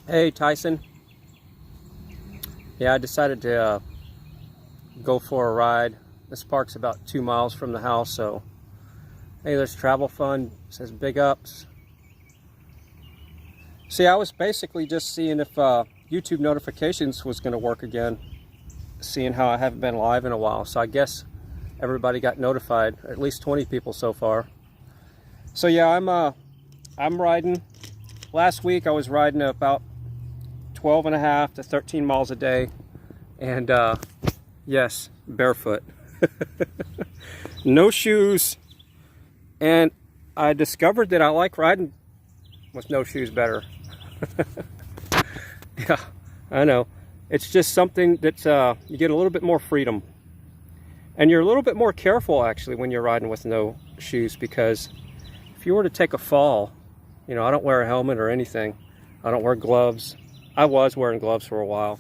Hey Tyson. Yeah, I decided to go for a ride. This park's about 2 miles from the house, so hey, there's travel fund. It says big ups. See, I was basically just seeing if YouTube notifications was going to work again, seeing how I haven't been live in a while. So I guess everybody got notified, at least 20 people so far. So yeah, I'm riding. Last week I was riding about 12.5 to 13 miles a day, and yes, barefoot. No shoes, and I discovered that I like riding with no shoes better. Yeah, I know. It's just something that you get a little bit more freedom, and you're a little bit more careful actually when you're riding with no shoes, because if you were to take a fall, you know, I don't wear a helmet or anything. I don't wear gloves. I was wearing gloves for a while,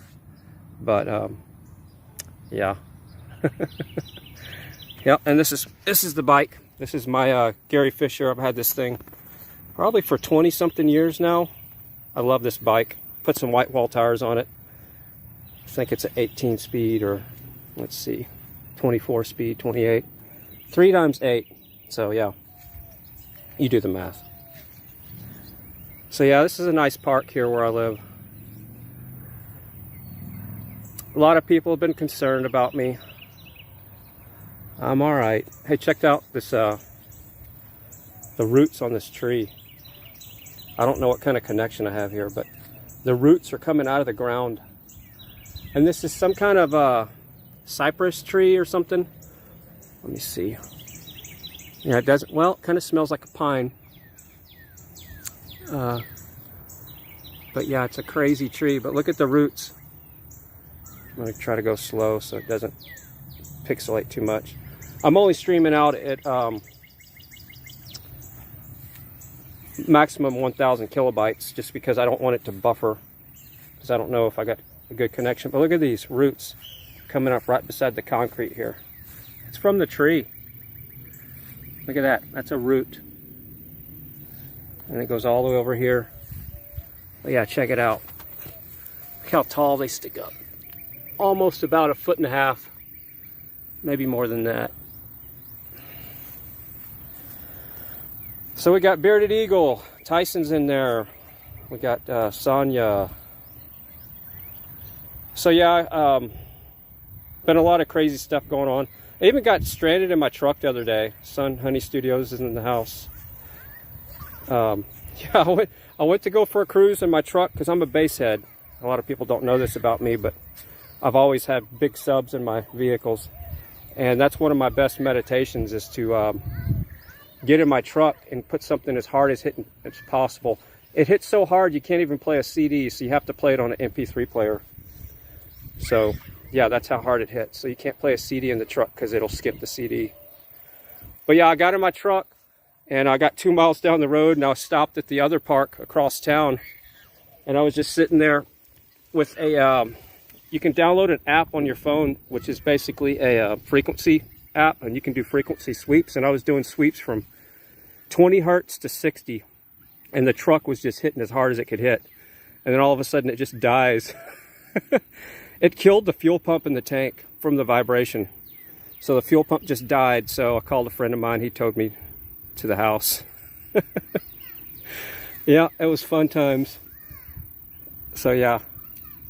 but yeah. Yep, and this is the bike. This is my Gary Fisher. I've had this thing probably for 20 something years now. I love this bike. Put some white wall tires on it. I think it's an 18 speed, or let's see, 24 speed, 28, 3 times 8. So yeah, you do the math. So yeah, this is a nice park here where I live. A lot of people have been concerned about me. I'm all right. Hey, check out this, the roots on this tree. I don't know what kind of connection I have here, but the roots are coming out of the ground. And this is some kind of cypress tree or something. Let me see. Yeah, it doesn't, well, it kind of smells like a pine. But yeah, it's a crazy tree, but look at the roots. I'm going to try to go slow so it doesn't pixelate too much. I'm only streaming out at maximum 1,000 kilobytes just because I don't want it to buffer, because I don't know if I got a good connection. But look at these roots coming up right beside the concrete here. It's from the tree. Look at that. That's a root. And it goes all the way over here. But yeah, check it out. Look how tall they stick up. Almost about 1.5 feet, maybe more than that. So we got Bearded Eagle, Tyson's in there. We got Sonia. So yeah, been a lot of crazy stuff going on. I even got stranded in my truck the other day. Sun Honey Studios is in the house. Yeah, I went to go for a cruise in my truck because I'm a basshead. A lot of people don't know this about me, but I've always had big subs in my vehicles, and that's one of my best meditations, is to get in my truck and put something as hard as possible. It hits so hard you can't even play a CD, so you have to play it on an MP3 player. So yeah, that's how hard it hits. So you can't play a CD in the truck because it'll skip the CD. But yeah, I got in my truck and I got 2 miles down the road, and I stopped at the other park across town, and I was just sitting there with a you can download an app on your phone, which is basically a frequency app, and you can do frequency sweeps. And I was doing sweeps from 20 hertz to 60, and the truck was just hitting as hard as it could hit. And then all of a sudden it just dies. It killed the fuel pump in the tank from the vibration. So the fuel pump just died. So I called a friend of mine. He towed me to the house. Yeah, it was fun times. So yeah,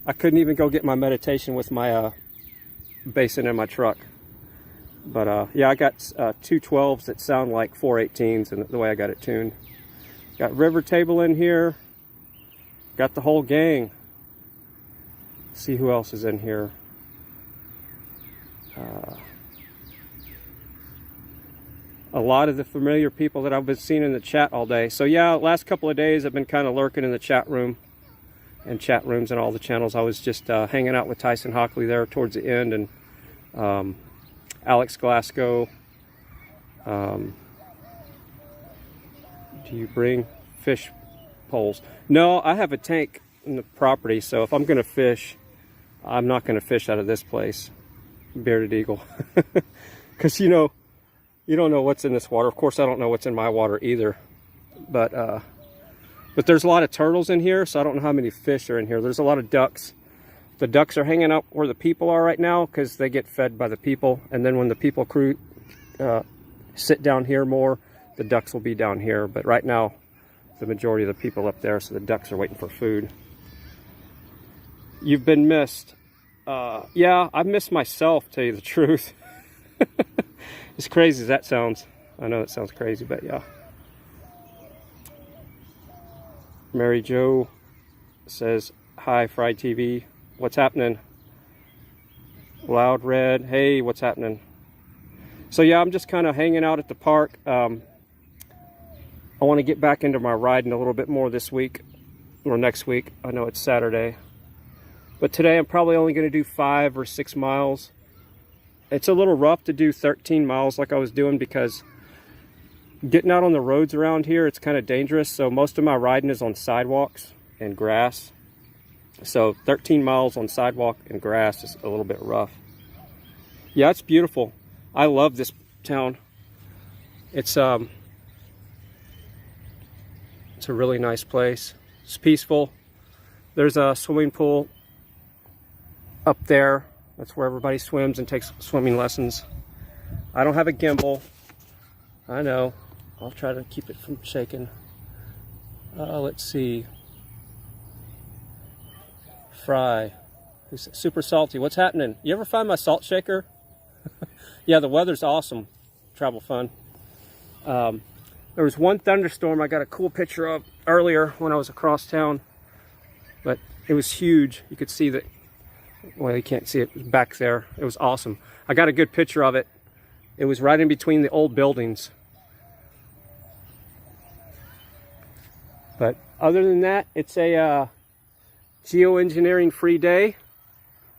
I couldn't even go get my meditation with my basin in my truck. But yeah, I got 2 12s that sound like 4 18s, and the way I got it tuned. Got River Table in here. Got the whole gang. See who else is in here. A lot of the familiar people that I've been seeing in the chat all day. So yeah, last couple of days I've been kind of lurking in the chat room and chat rooms and all the channels. I was just hanging out with Tyson Hockley there towards the end, and Alex Glasgow. Do you bring fish poles? No, I have a tank in the property, so if I'm going to fish, I'm not going to fish out of this place, Bearded Eagle. Because you know, you don't know what's in this water. Of course, I don't know what's in my water either. But But there's a lot of turtles in here, so I don't know how many fish are in here. There's a lot of ducks. The ducks are hanging out where the people are right now because they get fed by the people. And then when the people sit down here more, the ducks will be down here. But right now, the majority of the people up there, so the ducks are waiting for food. You've been missed. Yeah, I've missed myself, to tell you the truth. As crazy as that sounds. I know it sounds crazy, but yeah. Mary Jo says, hi, Fried TV. What's happening? Loud Red, hey, what's happening? So yeah, I'm just kind of hanging out at the park. I want to get back into my riding a little bit more this week or next week. I know it's Saturday. But today I'm probably only going to do 5 or 6 miles. It's a little rough to do 13 miles like I was doing because getting out on the roads around here, it's kind of dangerous. So most of my riding is on sidewalks and grass. So 13 miles on sidewalk and grass is a little bit rough. Yeah, it's beautiful. I love this town. It's a really nice place. It's peaceful. There's a swimming pool up there. That's where everybody swims and takes swimming lessons. I don't have a gimbal. I know. I'll try to keep it from shaking. Let's see. Fry. He's super salty. What's happening? You ever find my salt shaker? Yeah, the weather's awesome. Travel fun. There was one thunderstorm I got a cool picture of earlier when I was across town. But it was huge. You could see that. Well, you can't see it back there. It was awesome. I got a good picture of it. It was right in between the old buildings. But other than that, it's a geoengineering free day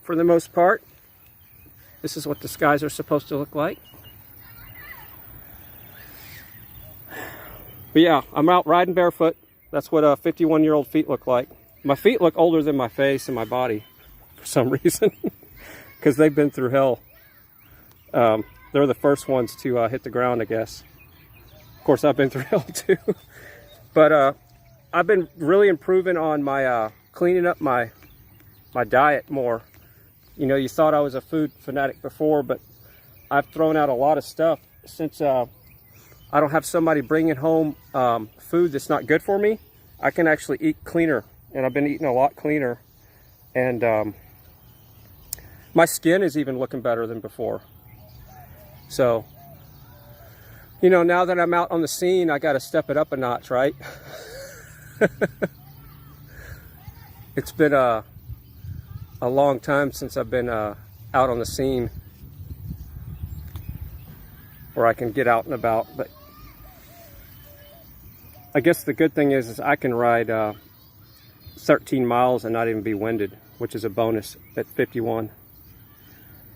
for the most part. This is what the skies are supposed to look like. But yeah, I'm out riding barefoot. That's what 51-year-old feet look like. My feet look older than my face and my body for some reason because they've been through hell. They're the first ones to hit the ground, I guess. Of course, I've been through hell too. But I've been really improving on my cleaning up my diet more. You know, you thought I was a food fanatic before, but I've thrown out a lot of stuff since I don't have somebody bringing home food that's not good for me. I can actually eat cleaner, and I've been eating a lot cleaner. And my skin is even looking better than before. So, you know, now that I'm out on the scene, I got to step it up a notch, right? It's been a long time since I've been out on the scene where I can get out and about. But I guess the good thing is I can ride 13 miles and not even be winded, which is a bonus at 51.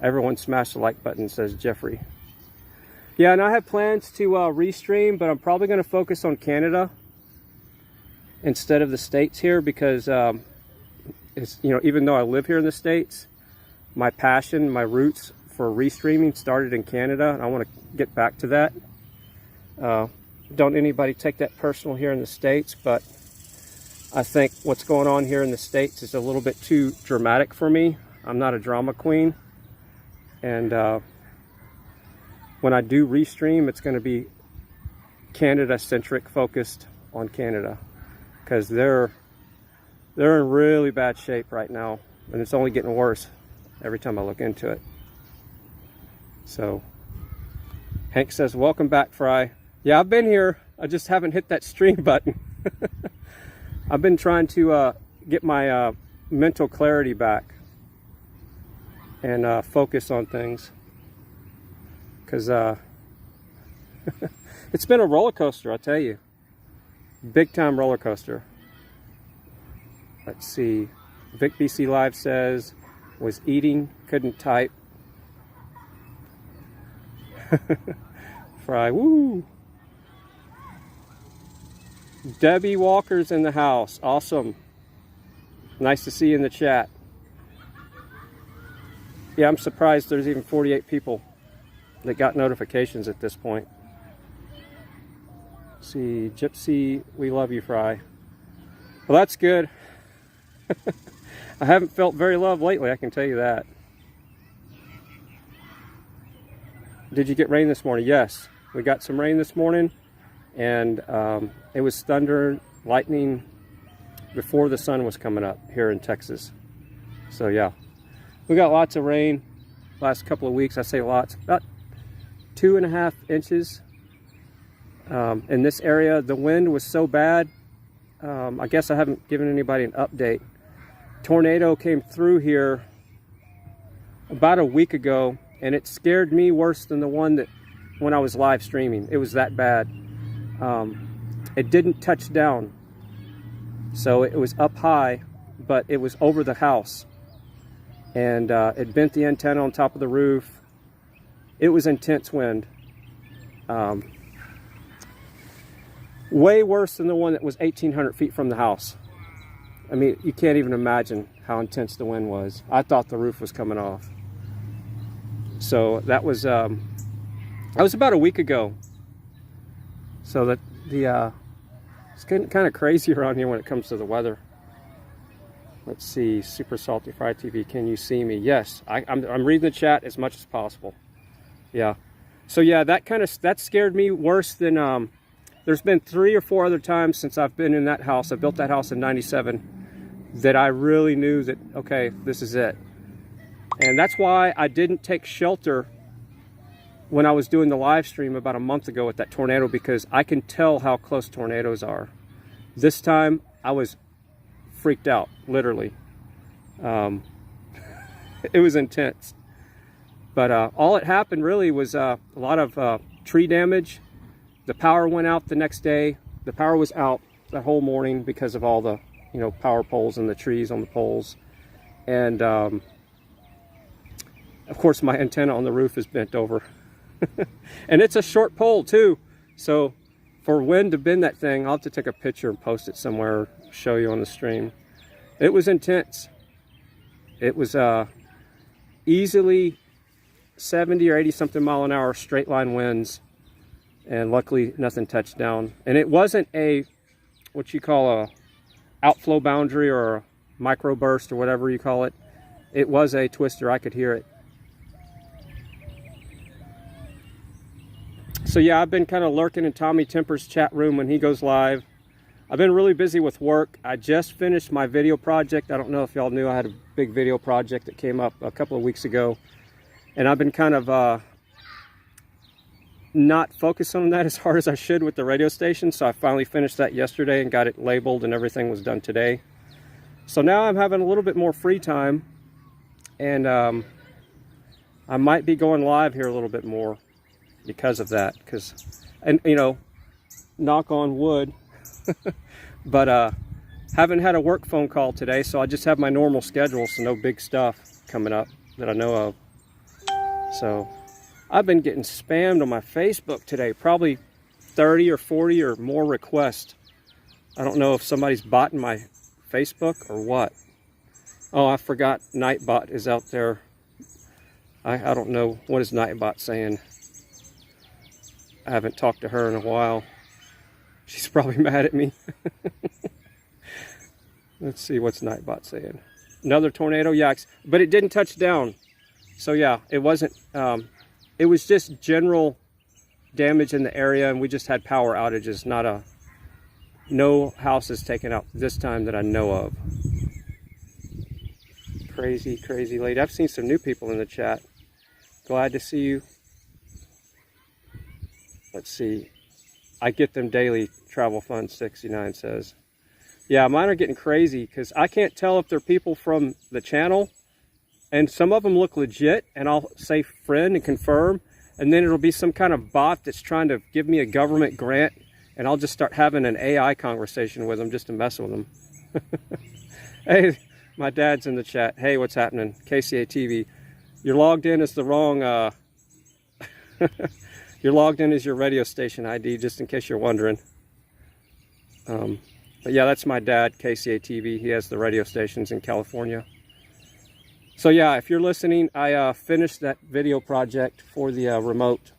Everyone smash the like button, says Jeffrey. Yeah, and I have plans to restream, but I'm probably going to focus on Canada instead of the States here because it's, you know, even though I live here in the States, my passion, my roots for restreaming started in Canada, and I want to get back to that. Don't anybody take that personal here in the States, but I think what's going on here in the States is a little bit too dramatic for me. I'm not a drama queen, and when I do restream, it's going to be Canada-centric, focused on Canada, because they're in really bad shape right now, and it's only getting worse every time I look into it. So Hank says, welcome back, Fry. Yeah, I've been here. I just haven't hit that stream button. I've been trying to get my mental clarity back and focus on things, because it's been a roller coaster, I'll tell you. Big time roller coaster. Let's see. Vic BC Live says, was eating, couldn't type. Fry, woo! Debbie Walker's in the house. Awesome. Nice to see you in the chat. Yeah, I'm surprised there's even 48 people that got notifications at this point. Let's see, Gypsy, we love you, Fry. Well, that's good. I haven't felt very loved lately, I can tell you that. Did you get rain this morning? Yes, we got some rain this morning, and it was thunder, lightning before the sun was coming up here in Texas. So yeah, we got lots of rain last couple of weeks. I say lots, about 2.5 inches in this area. The wind was so bad, I guess I haven't given anybody an update. Tornado came through here about a week ago, and it scared me worse than the one that when I was live streaming. It was that bad. It didn't touch down, so it was up high, but it was over the house, and it bent the antenna on top of the roof. It was intense wind. Way worse than the one that was 1,800 feet from the house. I mean, you can't even imagine how intense the wind was. I thought the roof was coming off. So that was about a week ago. So that it's getting kind of crazy around here when it comes to the weather. Let's see, Super Salty Fry TV, can you see me? Yes, I'm reading the chat as much as possible. Yeah. So yeah, that scared me worse than there's been 3 or 4 other times since I've been in that house. I built that house in '97. That I really knew that, okay, this is it. And that's why I didn't take shelter when I was doing the live stream about a month ago with that tornado, because I can tell how close tornadoes are. This time I was freaked out, literally. It was intense. But all that happened really was a lot of tree damage. The power went out the next day. The power was out the whole morning because of all the power poles and the trees on the poles. And of course my antenna on the roof is bent over. And it's a short pole too. So for wind to bend that thing, I'll have to take a picture and post it somewhere, show you on the stream. It was intense. It was easily 70 or 80 something mile an hour straight line winds. And luckily nothing touched down. And it wasn't a, what you call a outflow boundary or a microburst or whatever you call it. It was a twister. I could hear it. So yeah, I've been kind of lurking in Tommy Temper's chat room when he goes live. I've been really busy with work. I just finished my video project. I don't know if y'all knew I had a big video project that came up a couple of weeks ago, and I've been kind of not focused on that as hard as I should with the radio station. So I finally finished that yesterday and got it labeled, and everything was done today. So now I'm having a little bit more free time, and I might be going live here a little bit more because of that. And knock on wood, but haven't had a work phone call today, so I just have my normal schedule, so no big stuff coming up that I know of. So I've been getting spammed on my Facebook today, probably 30 or 40 or more requests. I don't know if somebody's botting my Facebook or what. Oh, I forgot Nightbot is out there. I don't know, what is Nightbot saying? I haven't talked to her in a while. She's probably mad at me. Let's see, what's Nightbot saying? Another tornado, yeah, but it didn't touch down. So yeah, it wasn't, it was just general damage in the area, and we just had power outages, no houses taken out this time that I know of. Crazy, crazy lady. I've seen some new people in the chat. Glad to see you. Let's see. I get them daily. Travel Fund 69 says. Yeah, mine are getting crazy because I can't tell if they're people from the channel, and some of them look legit, and I'll say friend and confirm, and then it'll be some kind of bot that's trying to give me a government grant, and I'll just start having an AI conversation with them just to mess with them. Hey, my dad's in the chat. Hey, what's happening? KCA TV. You're logged in as the wrong, you're logged in as your radio station ID, just in case you're wondering. But yeah, that's my dad, KCA TV. He has the radio stations in California. So yeah, if you're listening, I finished that video project for the remote.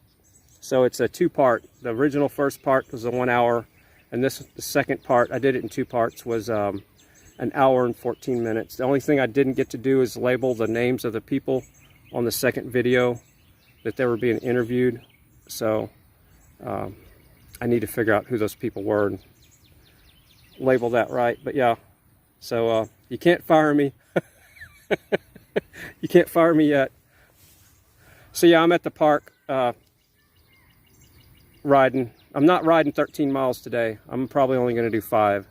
So it's a 2-part. The original first part was a 1 hour, And this, the second part, I did it in 2 parts, was an hour and 14 minutes. The only thing I didn't get to do is label the names of the people on the second video that they were being interviewed. So I need to figure out who those people were and label that right. But yeah, so you can't fire me. You can't fire me yet. So yeah, I'm at the park riding. I'm not riding 13 miles today. I'm probably only going to do 5.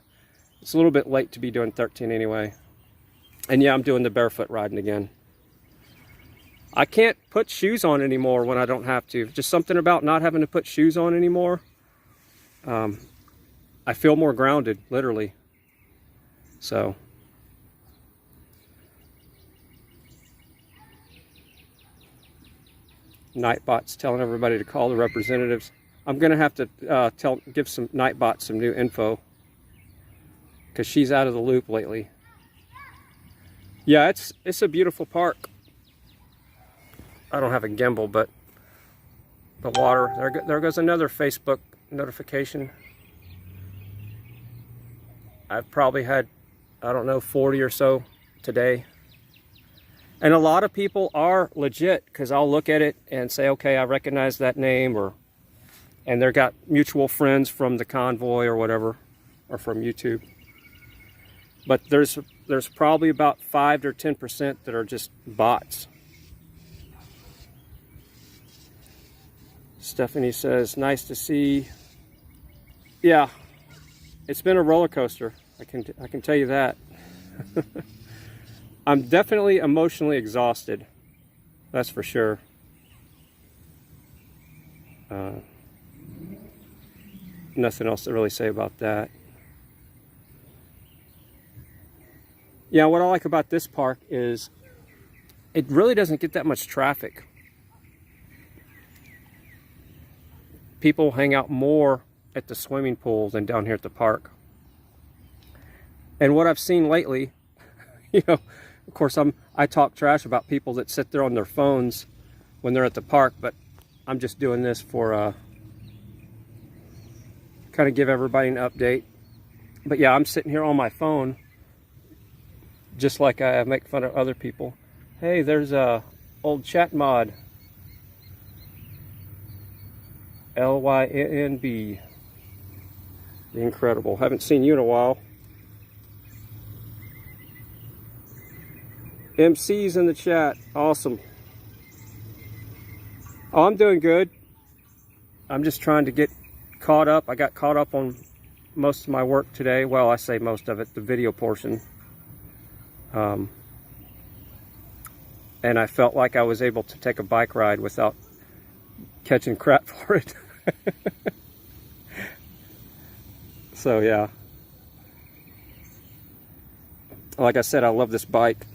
It's a little bit late to be doing 13 anyway. And yeah, I'm doing the barefoot riding again. I can't put shoes on anymore when I don't have to. Just something about not having to put shoes on anymore. I feel more grounded, literally. So. Nightbot's telling everybody to call the representatives. I'm gonna have to give some Nightbot some new info because she's out of the loop lately. Yeah, it's a beautiful park. I don't have a gimbal, but the water. There goes another Facebook notification. I've probably had, I don't know, 40 or so today. And a lot of people are legit, because I'll look at it and say, okay, I recognize that name, and they've got mutual friends from the convoy or whatever, or from YouTube. But there's probably about 5 to 10% that are just bots. Stephanie says, nice to see. Yeah, it's been a roller coaster. I can tell you that. I'm definitely emotionally exhausted. That's for sure. Nothing else to really say about that. Yeah, what I like about this park is it really doesn't get that much traffic. People hang out more at the swimming pool than down here at the park. And what I've seen lately, you know, of course I talk trash about people that sit there on their phones when they're at the park, but I'm just doing this for kind of give everybody an update. But yeah, I'm sitting here on my phone just like I make fun of other people. Hey, there's a old chat mod. LYNB. Incredible. Haven't seen you in a while. MC's in the chat. Awesome. Oh, I'm doing good. I'm just trying to get caught up. I got caught up on most of my work today. Well, I say most of it, the video portion. And I felt like I was able to take a bike ride without catching crap for it. So yeah, like I said, I love this bike.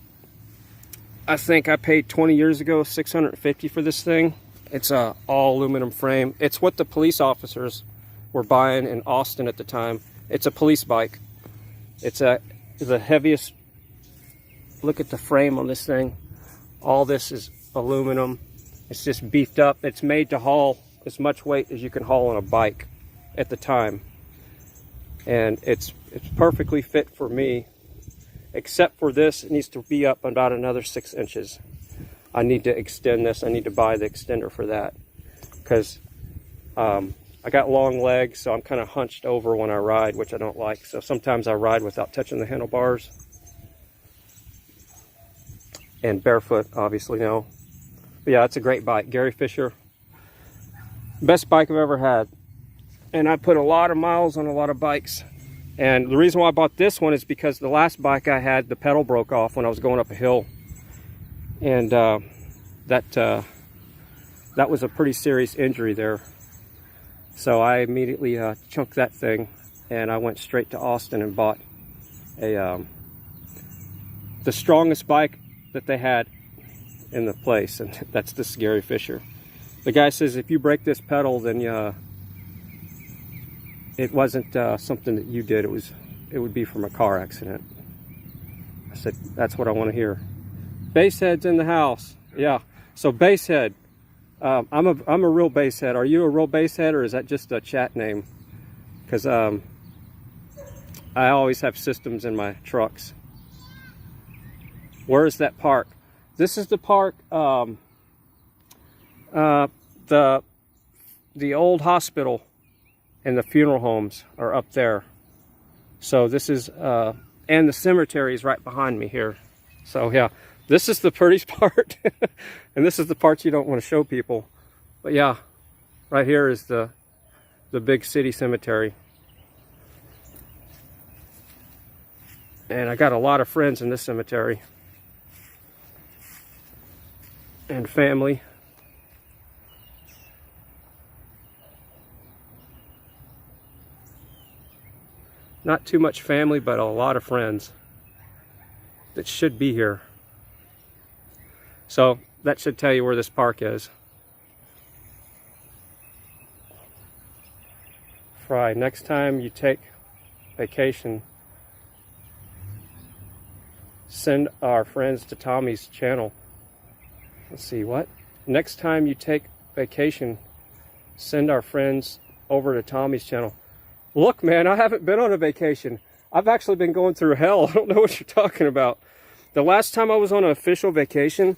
I think I paid 20 years ago $650 for this thing. It's a all aluminum frame. It's what the police officers were buying in Austin at the time. It's a police bike. It's the heaviest. Look at the frame on this thing. All this is aluminum. It's just beefed up. It's made to haul as much weight as you can haul on a bike at the time. And it's perfectly fit for me, except for this. It needs to be up about another 6 inches. I need to extend this. I need to buy the extender for that, because I got long legs, so I'm kind of hunched over when I ride, which I don't like. So sometimes I ride without touching the handlebars. And barefoot, obviously, no. But yeah, it's a great bike. Gary Fisher. Best bike I've ever had. And I put a lot of miles on a lot of bikes. And the reason why I bought this one is because the last bike I had, the pedal broke off when I was going up a hill. And that was a pretty serious injury there. So I immediately chunked that thing, and I went straight to Austin and bought the strongest bike that they had in the place, and that's this Gary Fisher. The guy says if you break this pedal, then it wasn't something that you did. It would be from a car accident. I said, that's what I want to hear. Basehead's in the house. Yeah. So Basehead, I'm a real basehead. Are you a real basehead, or is that just a chat name? Because I always have systems in my trucks. Where is that park? This is the park. The old hospital and the funeral homes are up there. So this is, and the cemetery is right behind me here. So yeah, this is the prettiest part. And this is the part you don't want to show people. But yeah, right here is the big city cemetery. And I got a lot of friends in this cemetery. And family. Not too much family, but a lot of friends that should be here. So that should tell you where this park is. Fry, next time you take vacation, send our friends to Tommy's channel. Let's see, what? Next time you take vacation, send our friends over to Tommy's channel. Look, man, I haven't been on a vacation. I've actually been going through hell. I don't know what you're talking about. The last time I was on an official vacation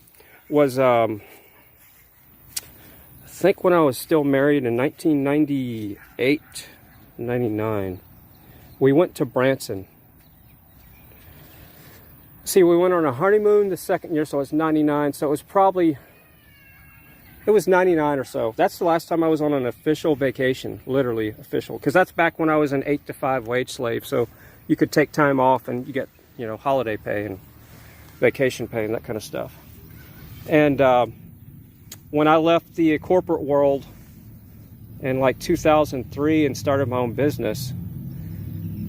was, I think when I was still married in 1998, 99. We went to Branson. See, we went on a honeymoon the second year, so it was 99. So it was probably, it was 99 or so. That's the last time I was on an official vacation, literally official. Because that's back when I was an 8 to 5 wage slave. So you could take time off and you get, you know, holiday pay and vacation pay and that kind of stuff. And when I left the corporate world in like 2003 and started my own business,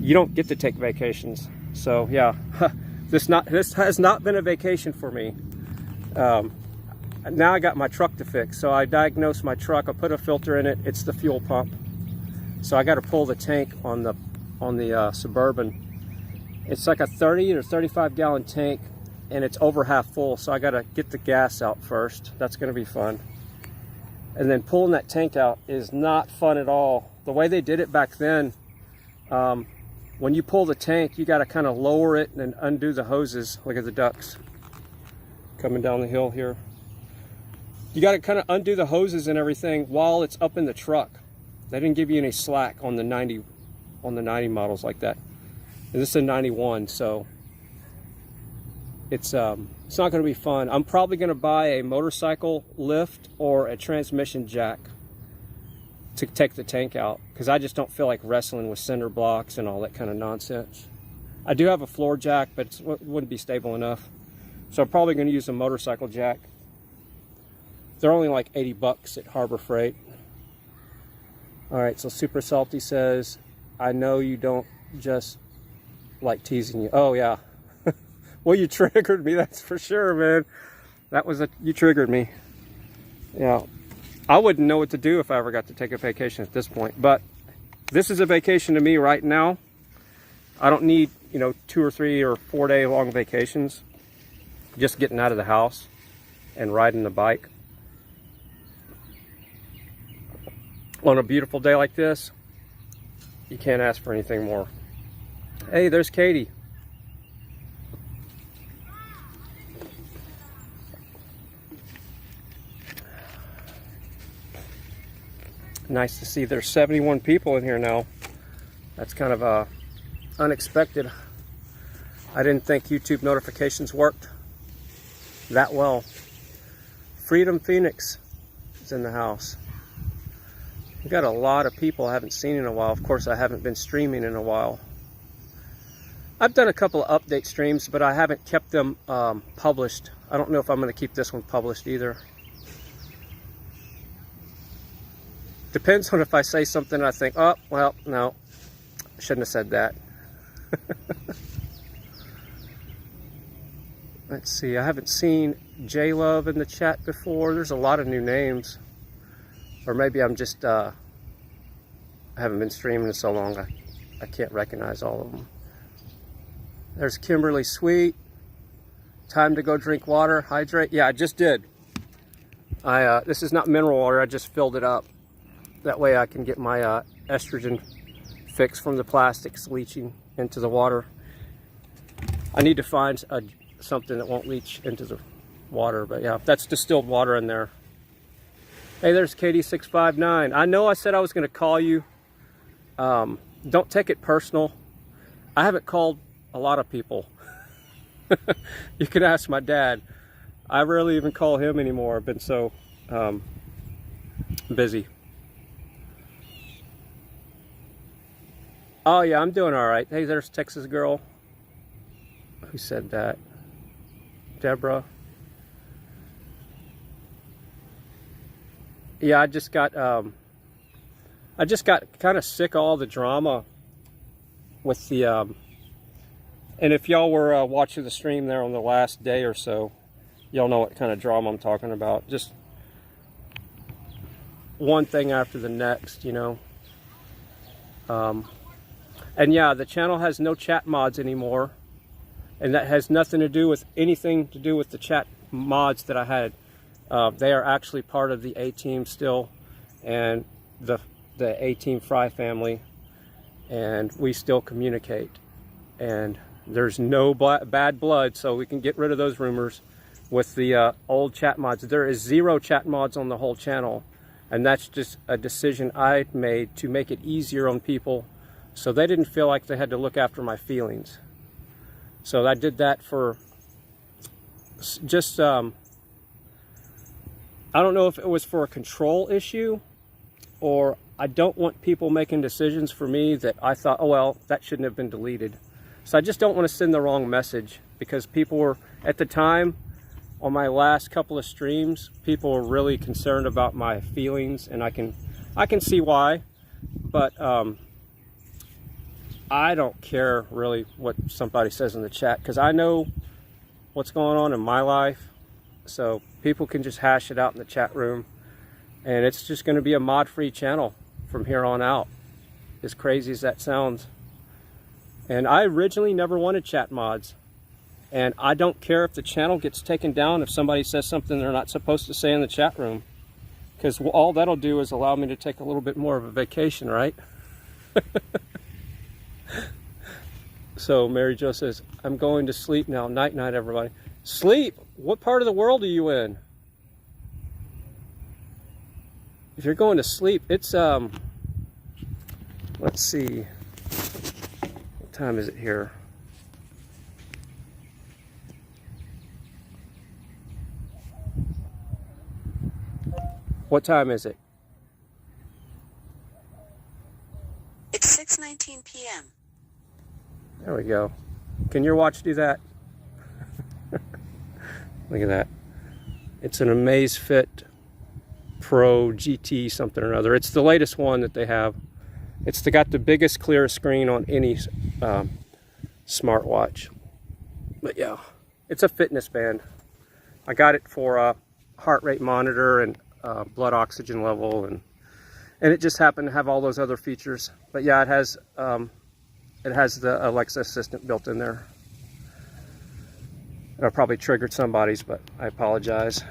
you don't get to take vacations. So yeah, this has not been a vacation for me. Now I got my truck to fix, so I diagnosed my truck. I put a filter in it. It's the fuel pump. So I got to pull the tank on the Suburban. It's like a 30 or 35 gallon tank, and it's over half full. So I got to get the gas out first. That's going to be fun. And then pulling that tank out is not fun at all. The way they did it back then, when you pull the tank, you got to kind of lower it and then undo the hoses. Look at the ducks coming down the hill here. You got to kind of undo the hoses and everything while it's up in the truck. They didn't give you any slack on the 90 models like that. And this is a 91, so it's not going to be fun. I'm probably going to buy a motorcycle lift or a transmission jack to take the tank out, because I just don't feel like wrestling with cinder blocks and all that kind of nonsense. I do have a floor jack, but it wouldn't be stable enough. So I'm probably going to use a motorcycle jack. They're only like 80 bucks at Harbor Freight. All right, so Super Salty says, I know you don't just like teasing you. Oh yeah. Well, you triggered me, that's for sure, man. You triggered me. Yeah. I wouldn't know what to do if I ever got to take a vacation at this point, but this is a vacation to me right now. I don't need, 2 or 3 or 4 day long vacations. Just getting out of the house and riding the bike. On a beautiful day like this, you can't ask for anything more. Hey, there's Katie. Nice to see there's 71 people in here now. That's kind of unexpected. I didn't think YouTube notifications worked that well. Freedom Phoenix is in the house. We got a lot of people I haven't seen in a while. Of course, I haven't been streaming in a while. I've done a couple of update streams, but I haven't kept them published. I don't know if I'm going to keep this one published either. Depends on if I say something I think, oh, well, no, I shouldn't have said that. Let's see, I haven't seen J-Love in the chat before. There's a lot of new names. Or maybe I'm just, I haven't been streaming in so long, I can't recognize all of them. There's Kimberly Sweet. Time to go drink water, hydrate. Yeah, I just did. This is not mineral water, I just filled it up. That way I can get my estrogen fix from the plastics leaching. into the water. I need to find something that won't leach into the water, but yeah, that's distilled water in there. Hey, there's Katie659. I know I said I was going to call you. Don't take it personal. I haven't called a lot of people. You can ask my dad. I rarely even call him anymore. I've been so busy. Oh yeah, I'm doing all right. Hey, there's Texas girl. Who said that? Deborah. Yeah, I just got kind of sick of all the drama with the and if y'all were watching the stream there on the last day or so, y'all know what kind of drama I'm talking about. Just one thing after the next, you know. And yeah, the channel has no chat mods anymore, and that has nothing to do with anything to do with the chat mods that I had. They are actually part of the A-Team still, and the A-Team Fry family, and we still communicate. And there's no bad blood, so we can get rid of those rumors with the old chat mods. There is 0 chat mods on the whole channel, and that's just a decision I made to make it easier on people, so they didn't feel like they had to look after my feelings. So I did that for just I don't know if it was for a control issue, or I don't want people making decisions for me that I thought, oh well, that shouldn't have been deleted. So I just don't want to send the wrong message, because people were, at the time, on my last couple of streams, people were really concerned about my feelings, and I can see why, but I don't care really what somebody says in the chat, because I know what's going on in my life. So people can just hash it out in the chat room, and it's just going to be a mod-free channel from here on out, as crazy as that sounds. And I originally never wanted chat mods, and I don't care if the channel gets taken down if somebody says something they're not supposed to say in the chat room, because all that'll do is allow me to take a little bit more of a vacation, right? So Mary Jo says, I'm going to sleep now. Night night, everybody. Sleep? What part of the world are you in? If you're going to sleep, it's let's see, what time is it here? What time is it? It's 6:19 p.m. There we go. Can your watch do that? Look at that. It's an Amazfit Pro GT something or other. It's the latest one that they have. It's got the biggest, clearest screen on any smartwatch. But yeah, it's a fitness band. I got it for a heart rate monitor and blood oxygen level, and it just happened to have all those other features. But yeah, it has the Alexa assistant built in there. I probably triggered somebody's, but I apologize.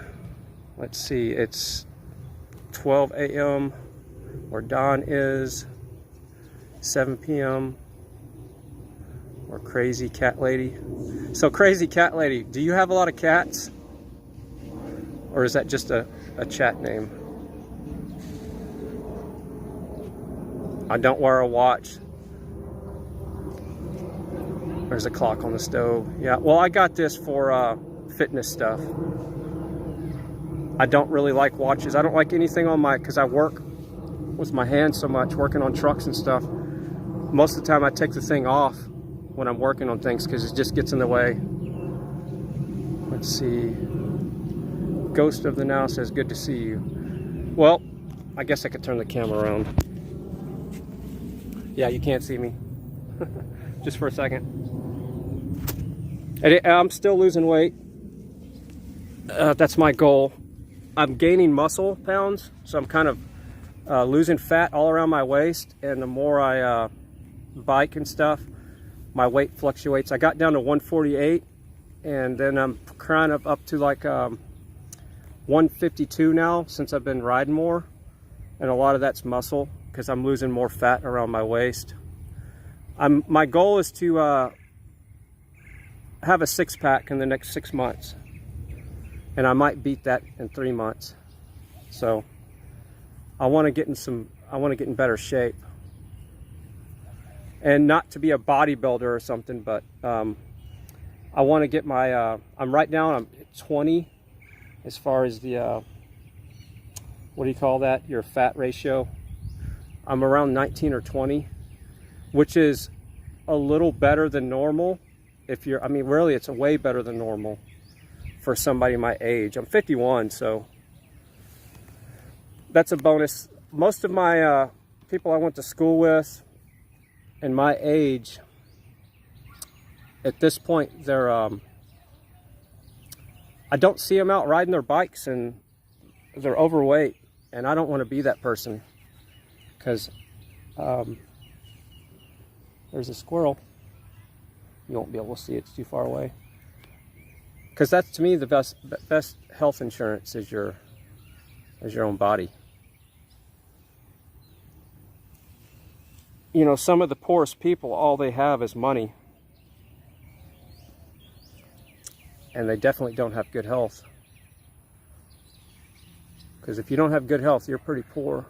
Let's see, it's 12 a.m. where Dawn is, 7 p.m. where Crazy Cat Lady. So Crazy Cat Lady, do you have a lot of cats? Or is that just a chat name? I don't wear a watch. There's a clock on the stove. Yeah, well, I got this for fitness stuff. I don't really like watches. I don't like anything on my, because I work with my hands so much, working on trucks and stuff. Most of the time I take the thing off when I'm working on things, because it just gets in the way. Let's see. Ghost of the Now says, good to see you. Well, I guess I could turn the camera around. Yeah, you can't see me. Just for a second. I'm still losing weight. That's my goal. I'm gaining muscle pounds, so I'm kind of losing fat all around my waist, and the more I bike and stuff, my weight fluctuates. I got down to 148, and then I'm kind of up to like 152 now since I've been riding more, and a lot of that's muscle because I'm losing more fat around my waist. my goal is to have a six-pack in the next 6 months, and I might beat that in 3 months. So I want to get in better shape, and not to be a bodybuilder or something, but I want to get my I'm right now I'm 20 as far as the what do you call that, your fat ratio. I'm around 19 or 20, which is a little better than normal. If you're, I mean, really, it's way better than normal for somebody my age. I'm 51, so that's a bonus. Most of my people I went to school with and my age, at this point, they're I don't see them out riding their bikes, and they're overweight, and I don't want to be that person, because there's a squirrel. You won't be able to see it, it's too far away. Because that's, to me, the best health insurance is your own body. You know, some of the poorest people, all they have is money. And they definitely don't have good health. Because if you don't have good health, you're pretty poor.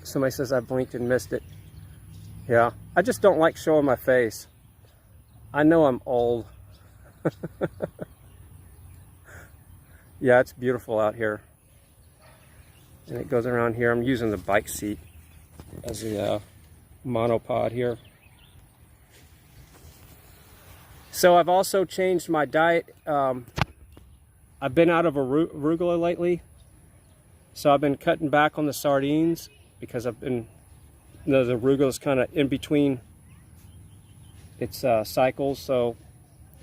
Somebody says I blinked and missed it. Yeah, I just don't like showing my face. I know I'm old. Yeah, it's beautiful out here. And it goes around here. I'm using the bike seat as a monopod here. So I've also changed my diet. I've been out of arugula lately. So I've been cutting back on the sardines, because I've been, the arugula is kind of in between its cycles, so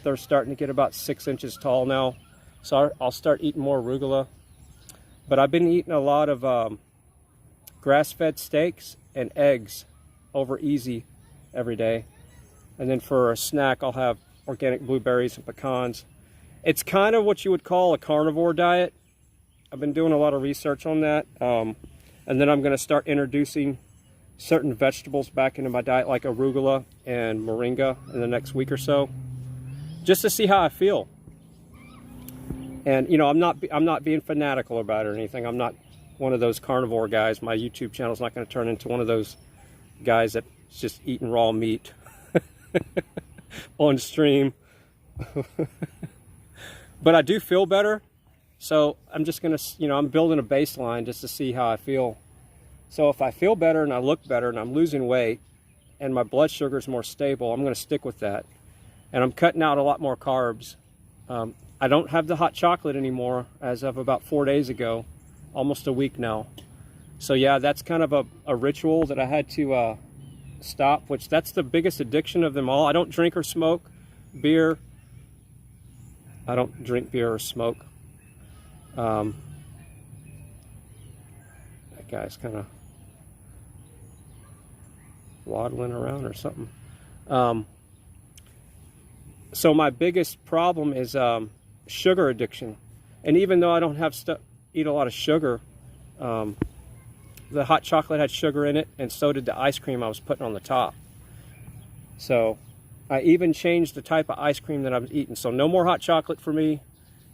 they're starting to get about 6 inches tall now. So I'll start eating more arugula. But I've been eating a lot of grass-fed steaks and eggs over easy every day. And then for a snack, I'll have organic blueberries and pecans. It's kind of what you would call a carnivore diet. I've been doing a lot of research on that. And then I'm going to start introducing certain vegetables back into my diet, like arugula and moringa, in the next week or so, just to see how I feel. And you know, I'm not being fanatical about it or anything. I'm not one of those carnivore guys. My YouTube channel is not going to turn into one of those guys that's just eating raw meat on stream. But I do feel better. So I'm just going to, you know, I'm building a baseline just to see how I feel. So if I feel better and I look better and I'm losing weight and my blood sugar is more stable, I'm going to stick with that. And I'm cutting out a lot more carbs. I don't have the hot chocolate anymore as of about 4 days ago, almost a week now. So yeah, that's kind of a ritual that I had to stop, which that's the biggest addiction of them all. I don't drink or smoke beer. I don't drink beer or smoke. That guy's kind of waddling around or something. So my biggest problem is sugar addiction. And even though I don't eat a lot of sugar, the hot chocolate had sugar in it, and so did the ice cream I was putting on the top. So I even changed the type of ice cream that I was eating. So no more hot chocolate for me.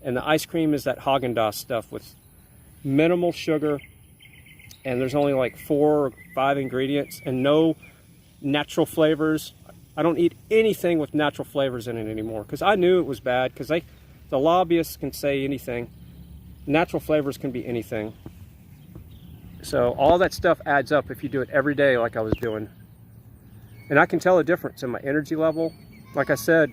And the ice cream is that Haagen-Dazs stuff with minimal sugar. And there's only like 4 or 5 ingredients and no natural flavors. I don't eat anything with natural flavors in it anymore, because I knew it was bad, because the lobbyists can say anything. Natural flavors can be anything. So all that stuff adds up if you do it every day like I was doing. And I can tell a difference in my energy level. Like I said,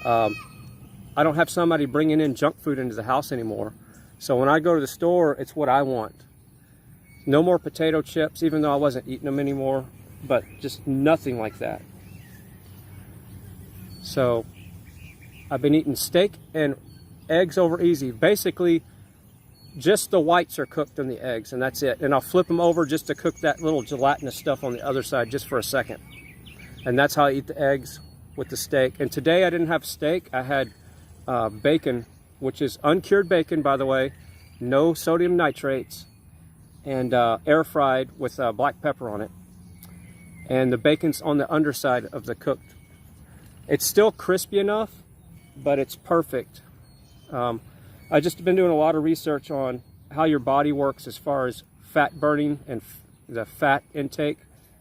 I don't have somebody bringing in junk food into the house anymore. So when I go to the store, it's what I want. No more potato chips, even though I wasn't eating them anymore, but just nothing like that. So I've been eating steak and eggs over easy. Basically, just the whites are cooked in the eggs, and that's it. And I'll flip them over just to cook that little gelatinous stuff on the other side just for a second. And that's how I eat the eggs with the steak. And today I didn't have steak. I had bacon, which is uncured bacon, by the way. no sodium nitrates, and air fried with black pepper on it. And the bacon's on the underside of the cooked. It's still crispy enough, but it's perfect. I've just been doing a lot of research on how your body works as far as fat burning and the fat intake.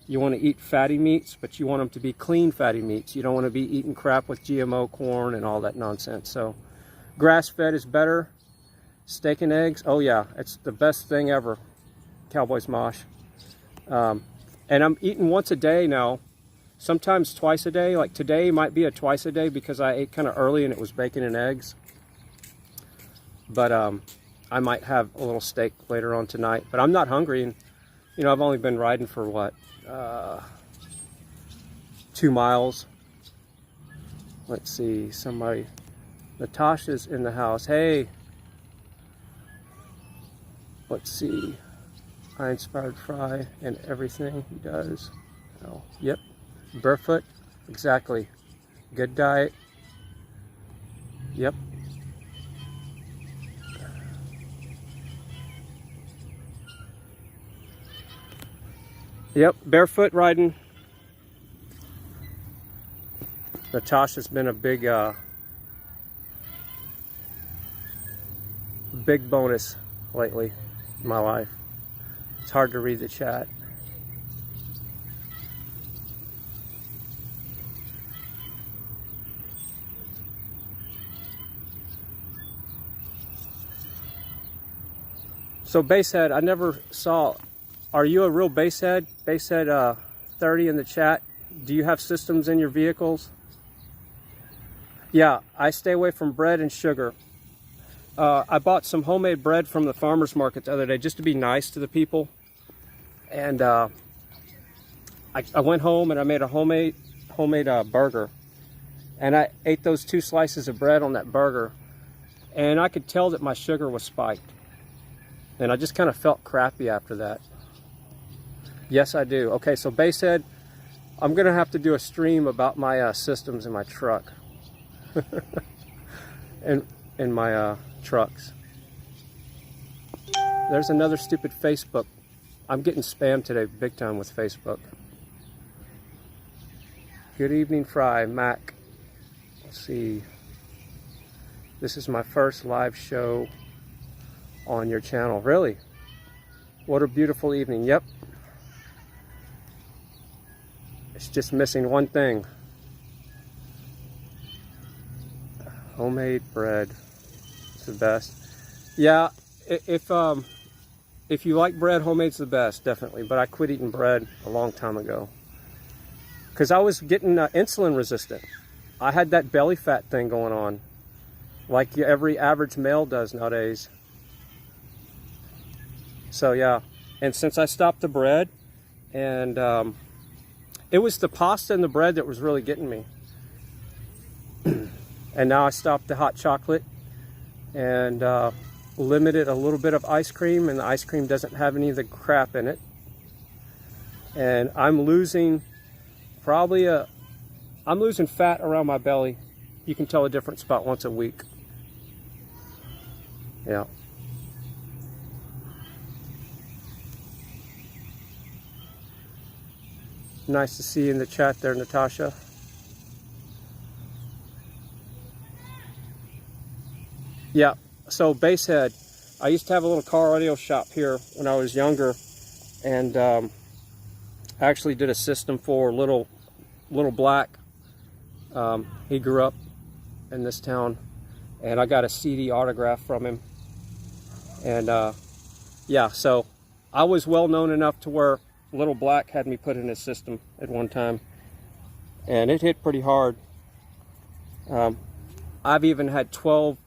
You want to eat fatty meats, but you want them to be clean fatty meats. You don't want to be eating crap with GMO corn and all that nonsense. So grass-fed is better. Steak and eggs, oh yeah, it's the best thing ever. Cowboys mosh. And I'm eating once a day now, sometimes twice a day. Like today might be a twice a day because I ate kind of early and it was bacon and eggs. But I might have a little steak later on tonight. But I'm not hungry, and you know, I've only been riding for what, 2 miles. Let's see, somebody, Natasha's in the house. Hey, let's see. I inspired Fry and everything he does. Oh, yep. Barefoot, exactly. Good diet. Yep. Yep, barefoot riding. Natasha's been a big bonus lately in my life. It's hard to read the chat. So basehead, I never saw. Are you a real basehead? Basehead 30 in the chat. Do you have systems in your vehicles? Yeah, I stay away from bread and sugar. I bought some homemade bread from the farmer's market the other day just to be nice to the people. And I went home and I made a homemade burger. And I ate those 2 slices of bread on that burger. And I could tell that my sugar was spiked. And I just kind of felt crappy after that. Yes, I do. Okay, so Basehead, I'm going to have to do a stream about my systems in my truck. and in my trucks. There's another stupid Facebook. I'm getting spammed today big time with Facebook. Good evening, Fry, Mac. Let's see. This is my first live show on your channel. Really? What a beautiful evening. Yep. It's just missing one thing. Homemade bread. It's the best. Yeah, if you like bread, homemade's the best, definitely. But I quit eating bread a long time ago. Because I was getting insulin resistant. I had that belly fat thing going on. Like every average male does nowadays. So yeah, and since I stopped the bread, and it was the pasta and the bread that was really getting me. And now I stopped the hot chocolate and limited a little bit of ice cream, and the ice cream doesn't have any of the crap in it. And I'm losing I'm losing fat around my belly. You can tell the difference about once a week. Yeah. Nice to see you in the chat there, Natasha. Yeah, so Basehead, I used to have a little car audio shop here when I was younger, and I actually did a system for Little Black. He grew up in this town, and I got a CD autograph from him. And yeah, so I was well known enough to where Little Black had me put in his system at one time, and it hit pretty hard. I've even had 12-inch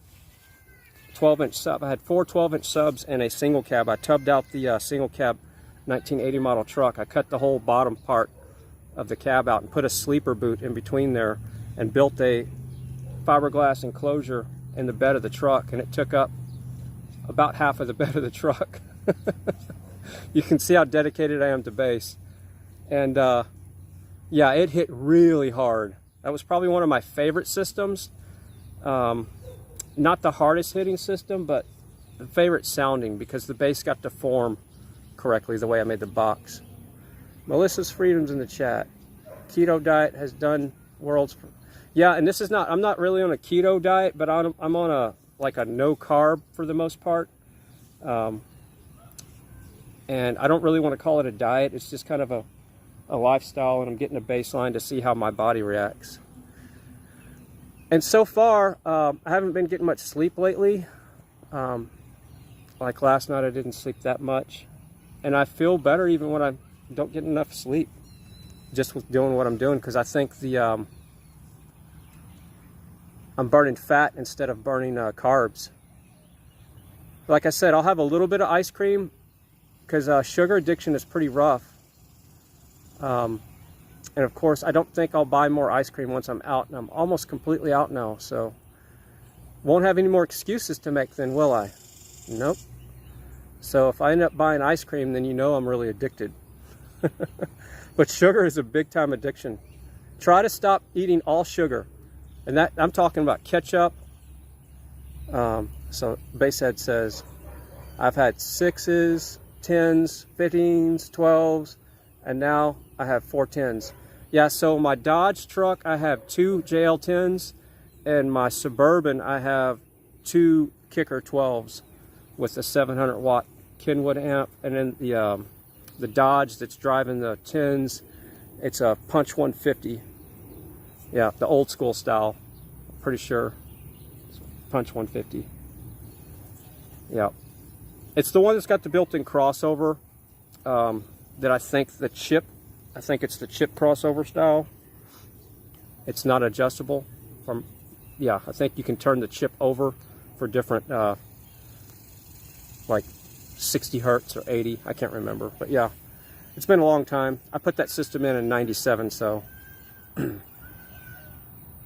sub. I had 4 12-inch subs and a single cab. I tubbed out the single cab 1980 model truck. I cut the whole bottom part of the cab out and put a sleeper boot in between there and built a fiberglass enclosure in the bed of the truck, and it took up about half of the bed of the truck. You can see how dedicated I am to bass. And yeah, it hit really hard. That was probably one of my favorite systems. Not the hardest hitting system, but favorite sounding because the bass got to form correctly the way I made the box. Melissa's Freedom's in the chat. Keto diet has done worlds. Yeah, and this is not, I'm not really on a keto diet, but I'm on a no carb for the most part. And I don't really want to call it a diet. It's just kind of a lifestyle, and I'm getting a baseline to see how my body reacts. And so far, I haven't been getting much sleep lately. Like last night, I didn't sleep that much. And I feel better even when I don't get enough sleep, just with doing what I'm doing, because I think I'm burning fat instead of burning carbs. Like I said, I'll have a little bit of ice cream because sugar addiction is pretty rough. And of course, I don't think I'll buy more ice cream once I'm out, and I'm almost completely out now, so won't have any more excuses to make then, will I? Nope. So if I end up buying ice cream, then you know I'm really addicted. But sugar is a big time addiction. Try to stop eating all sugar. And that, I'm talking about ketchup. So Basehead says, I've had 6s, 10s, 15s, 12s, and now I have 4 10s. Yeah, so my Dodge truck, I have 2 JL10s, and my Suburban, I have 2 Kicker 12s with a 700 watt Kenwood amp, and then the Dodge that's driving the 10s, it's a Punch 150. Yeah, the old school style, pretty sure. Punch 150. Yeah. It's the one that's got the built-in crossover that I think it's the chip crossover style. It's not adjustable. I think you can turn the chip over for different, like 60 hertz or 80. I can't remember, but yeah, it's been a long time. I put that system in '97, so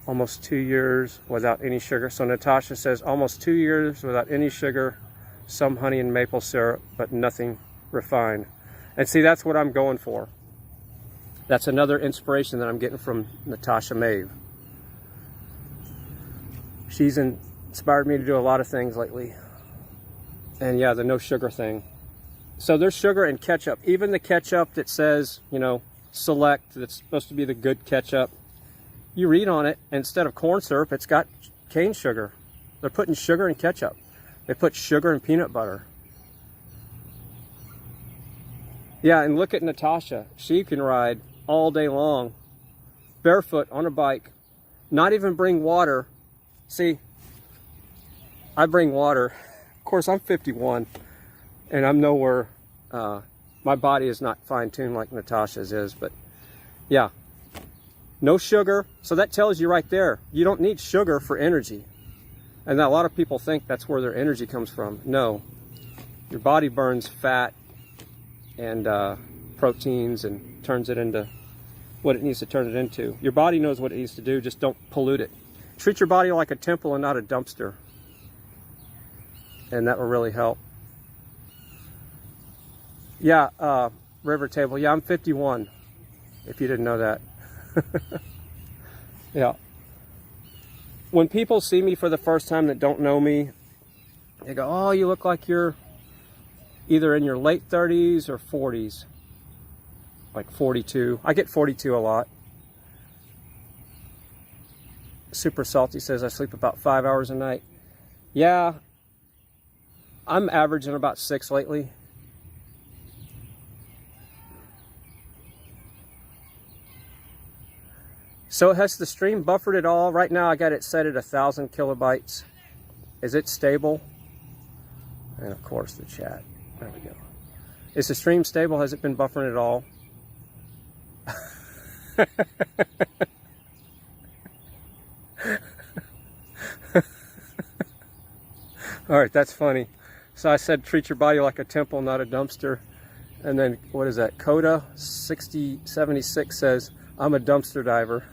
almost 2 years without any sugar. So Natasha says almost 2 years without any sugar, some honey and maple syrup, but nothing refined. And see, that's what I'm going for. That's another inspiration that I'm getting from Natasha Maeve. She's inspired me to do a lot of things lately. And yeah, the no sugar thing. So there's sugar in ketchup. Even the ketchup that says, you know, select, that's supposed to be the good ketchup. You read on it, instead of corn syrup, it's got cane sugar. They're putting sugar in ketchup. They put sugar in peanut butter. Yeah, and look at Natasha. She can ride all day long, barefoot on a bike, not even bring water. See, I bring water. Of course, I'm 51, and I'm nowhere, my body is not fine-tuned like Natasha's is, but yeah, no sugar. So that tells you right there, you don't need sugar for energy. And a lot of people think that's where their energy comes from. No, your body burns fat and proteins and turns it into what it needs to turn it into. Your body knows what it needs to do, just don't pollute it. Treat your body like a temple and not a dumpster. And that will really help. Yeah, River Table. Yeah, I'm 51, if you didn't know that. Yeah. When people see me for the first time that don't know me, they go, oh, you look like you're either in your late 30s or 40s. Like 42. I get 42 a lot. Super Salty says I sleep about 5 hours a night. Yeah, I'm averaging about 6 lately. So has the stream buffered at all? Right now I got it set at 1,000 kilobytes. Is it stable? And of course the chat. There we go. Is the stream stable? Has it been buffering at all? All right, that's funny. So I said treat your body like a temple, not a dumpster. And then what is that? Coda 6076 says I'm a dumpster diver.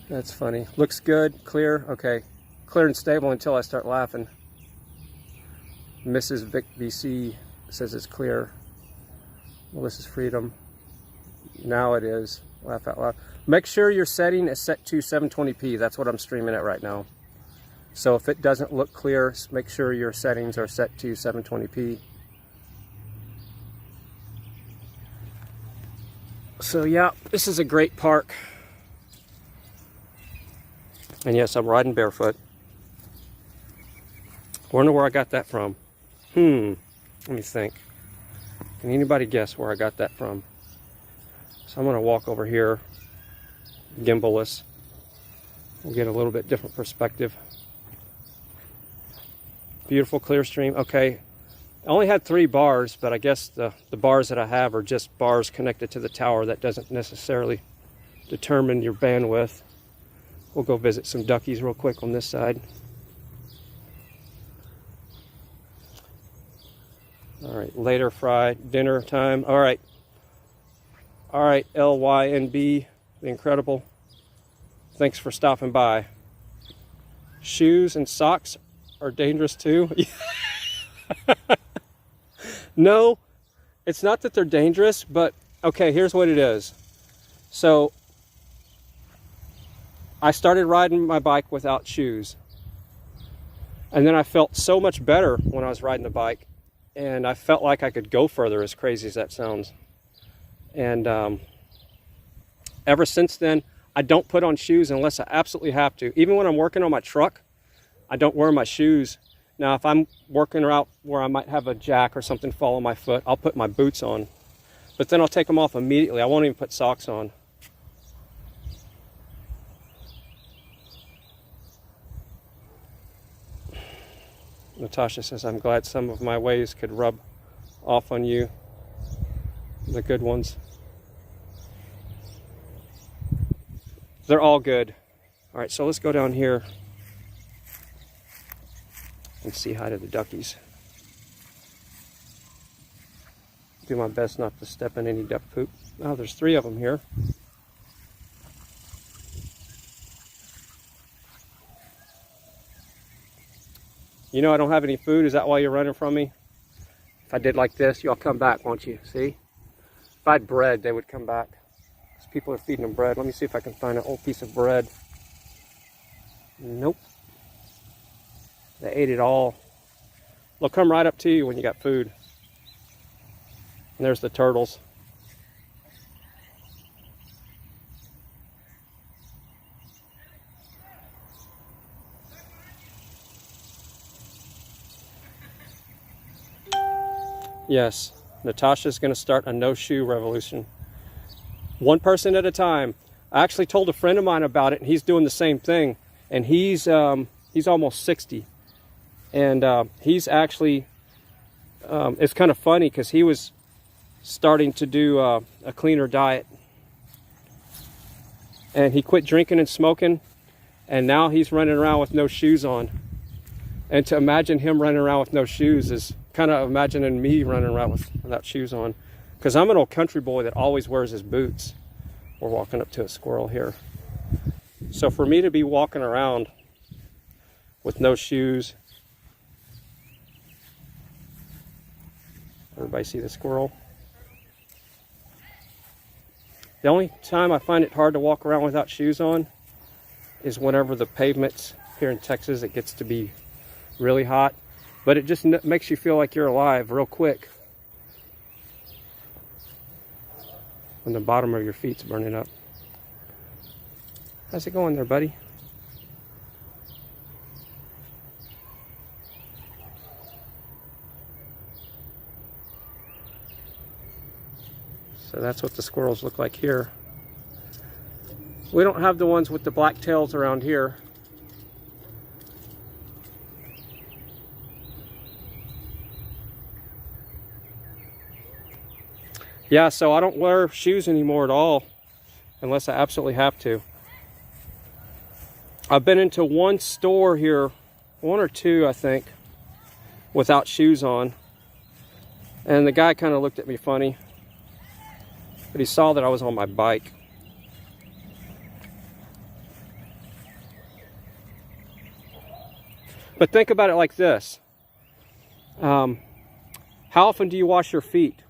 That's funny. Looks good, clear. Okay, clear and stable until I start laughing. Mrs. Vic BC says it's clear. Melissa's Freedom. Now it is. Laugh out loud. Make sure your setting is set to 720p. That's what I'm streaming at right now. So if it doesn't look clear, make sure your settings are set to 720p. So yeah, this is a great park. And yes, I'm riding barefoot. Wonder where I got that from. Let me think. Can anybody guess where I got that from? So I'm gonna walk over here, gimballess. We'll get a little bit different perspective. Beautiful clear stream. Okay, I only had 3 bars, but I guess the bars that I have are just bars connected to the tower. That doesn't necessarily determine your bandwidth. We'll go visit some duckies real quick on this side. All right, later fry, dinner time. All right, LYNB, the Incredible. Thanks for stopping by. Shoes and socks are dangerous too. No, it's not that they're dangerous, but okay, here's what it is. So I started riding my bike without shoes. And then I felt so much better when I was riding the bike. And I felt like I could go further, as crazy as that sounds. And ever since then, I don't put on shoes unless I absolutely have to. Even when I'm working on my truck, I don't wear my shoes. Now, if I'm working out where I might have a jack or something fall on my foot, I'll put my boots on. But then I'll take them off immediately. I won't even put socks on. Natasha says, I'm glad some of my ways could rub off on you. The good ones. They're all good. All right, so let's go down here and say hi to the duckies. Do my best not to step in any duck poop. Oh, there's 3 of them here. You know I don't have any food. Is that why you're running from me? If I did like this, y'all come back, won't you? See? If I had bread, they would come back. Because people are feeding them bread. Let me see if I can find an old piece of bread. Nope. They ate it all. They'll come right up to you when you got food. And there's the turtles. Yes, Natasha's going to start a no-shoe revolution. 1 person at a time. I actually told a friend of mine about it, and he's doing the same thing. And he's almost 60. And he's actually, it's kind of funny because he was starting to do a cleaner diet. And he quit drinking and smoking, and now he's running around with no shoes on. And to imagine him running around with no shoes is kind of imagining me running around without shoes on, because I'm an old country boy that always wears his boots. We're walking up to a squirrel here. So for me to be walking around with no shoes, everybody see the squirrel? The only time I find it hard to walk around without shoes on is whenever the pavements here in Texas, it gets to be really hot. But it just makes you feel like you're alive real quick when the bottom of your feet's burning up. How's it going there, buddy? So that's what the squirrels look like here. We don't have the ones with the black tails around here. Yeah, so I don't wear shoes anymore at all, unless I absolutely have to. I've been into 1 store here, 1 or 2, I think, without shoes on. And the guy kind of looked at me funny, but he saw that I was on my bike. But think about it like this. How often do you wash your feet?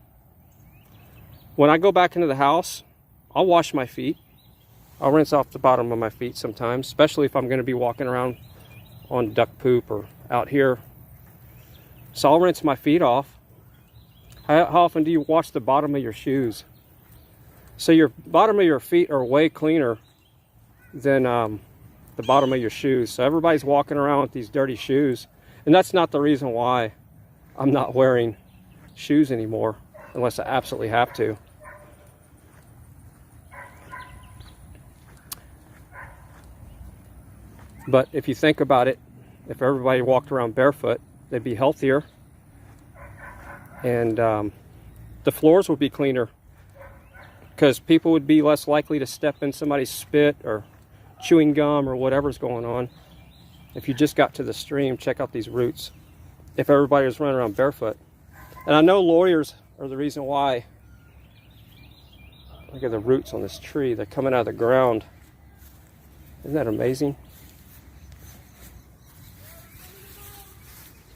When I go back into the house, I'll wash my feet. I'll rinse off the bottom of my feet sometimes, especially if I'm going to be walking around on duck poop or out here. So I'll rinse my feet off. How often do you wash the bottom of your shoes? So your bottom of your feet are way cleaner than the bottom of your shoes. So everybody's walking around with these dirty shoes. And that's not the reason why I'm not wearing shoes anymore, unless I absolutely have to. But if you think about it, if everybody walked around barefoot, they'd be healthier. And the floors would be cleaner, because people would be less likely to step in somebody's spit or chewing gum or whatever's going on. If you just got to the stream, check out these roots. If everybody was running around barefoot. And I know lawyers are the reason why. Look at the roots on this tree. They're coming out of the ground. Isn't that amazing?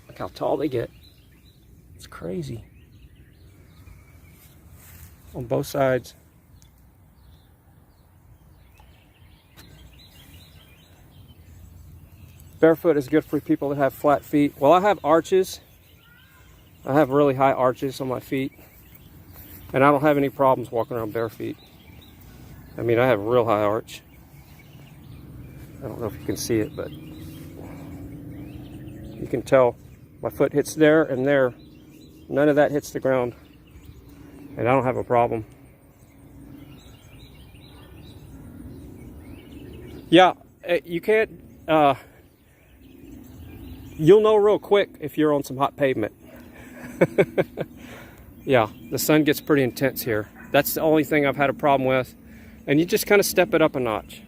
Look how tall they get. It's crazy. On both sides. Barefoot is good for people that have flat feet. Well, I have arches. I have really high arches on my feet. And I don't have any problems walking around bare feet. I mean, I have a real high arch. I don't know if you can see it, but you can tell my foot hits there and there. None of that hits the ground. And I don't have a problem. Yeah, you can't... You'll know real quick if you're on some hot pavement. Yeah, the sun gets pretty intense here. That's the only thing I've had a problem with. And you just kind of step it up a notch.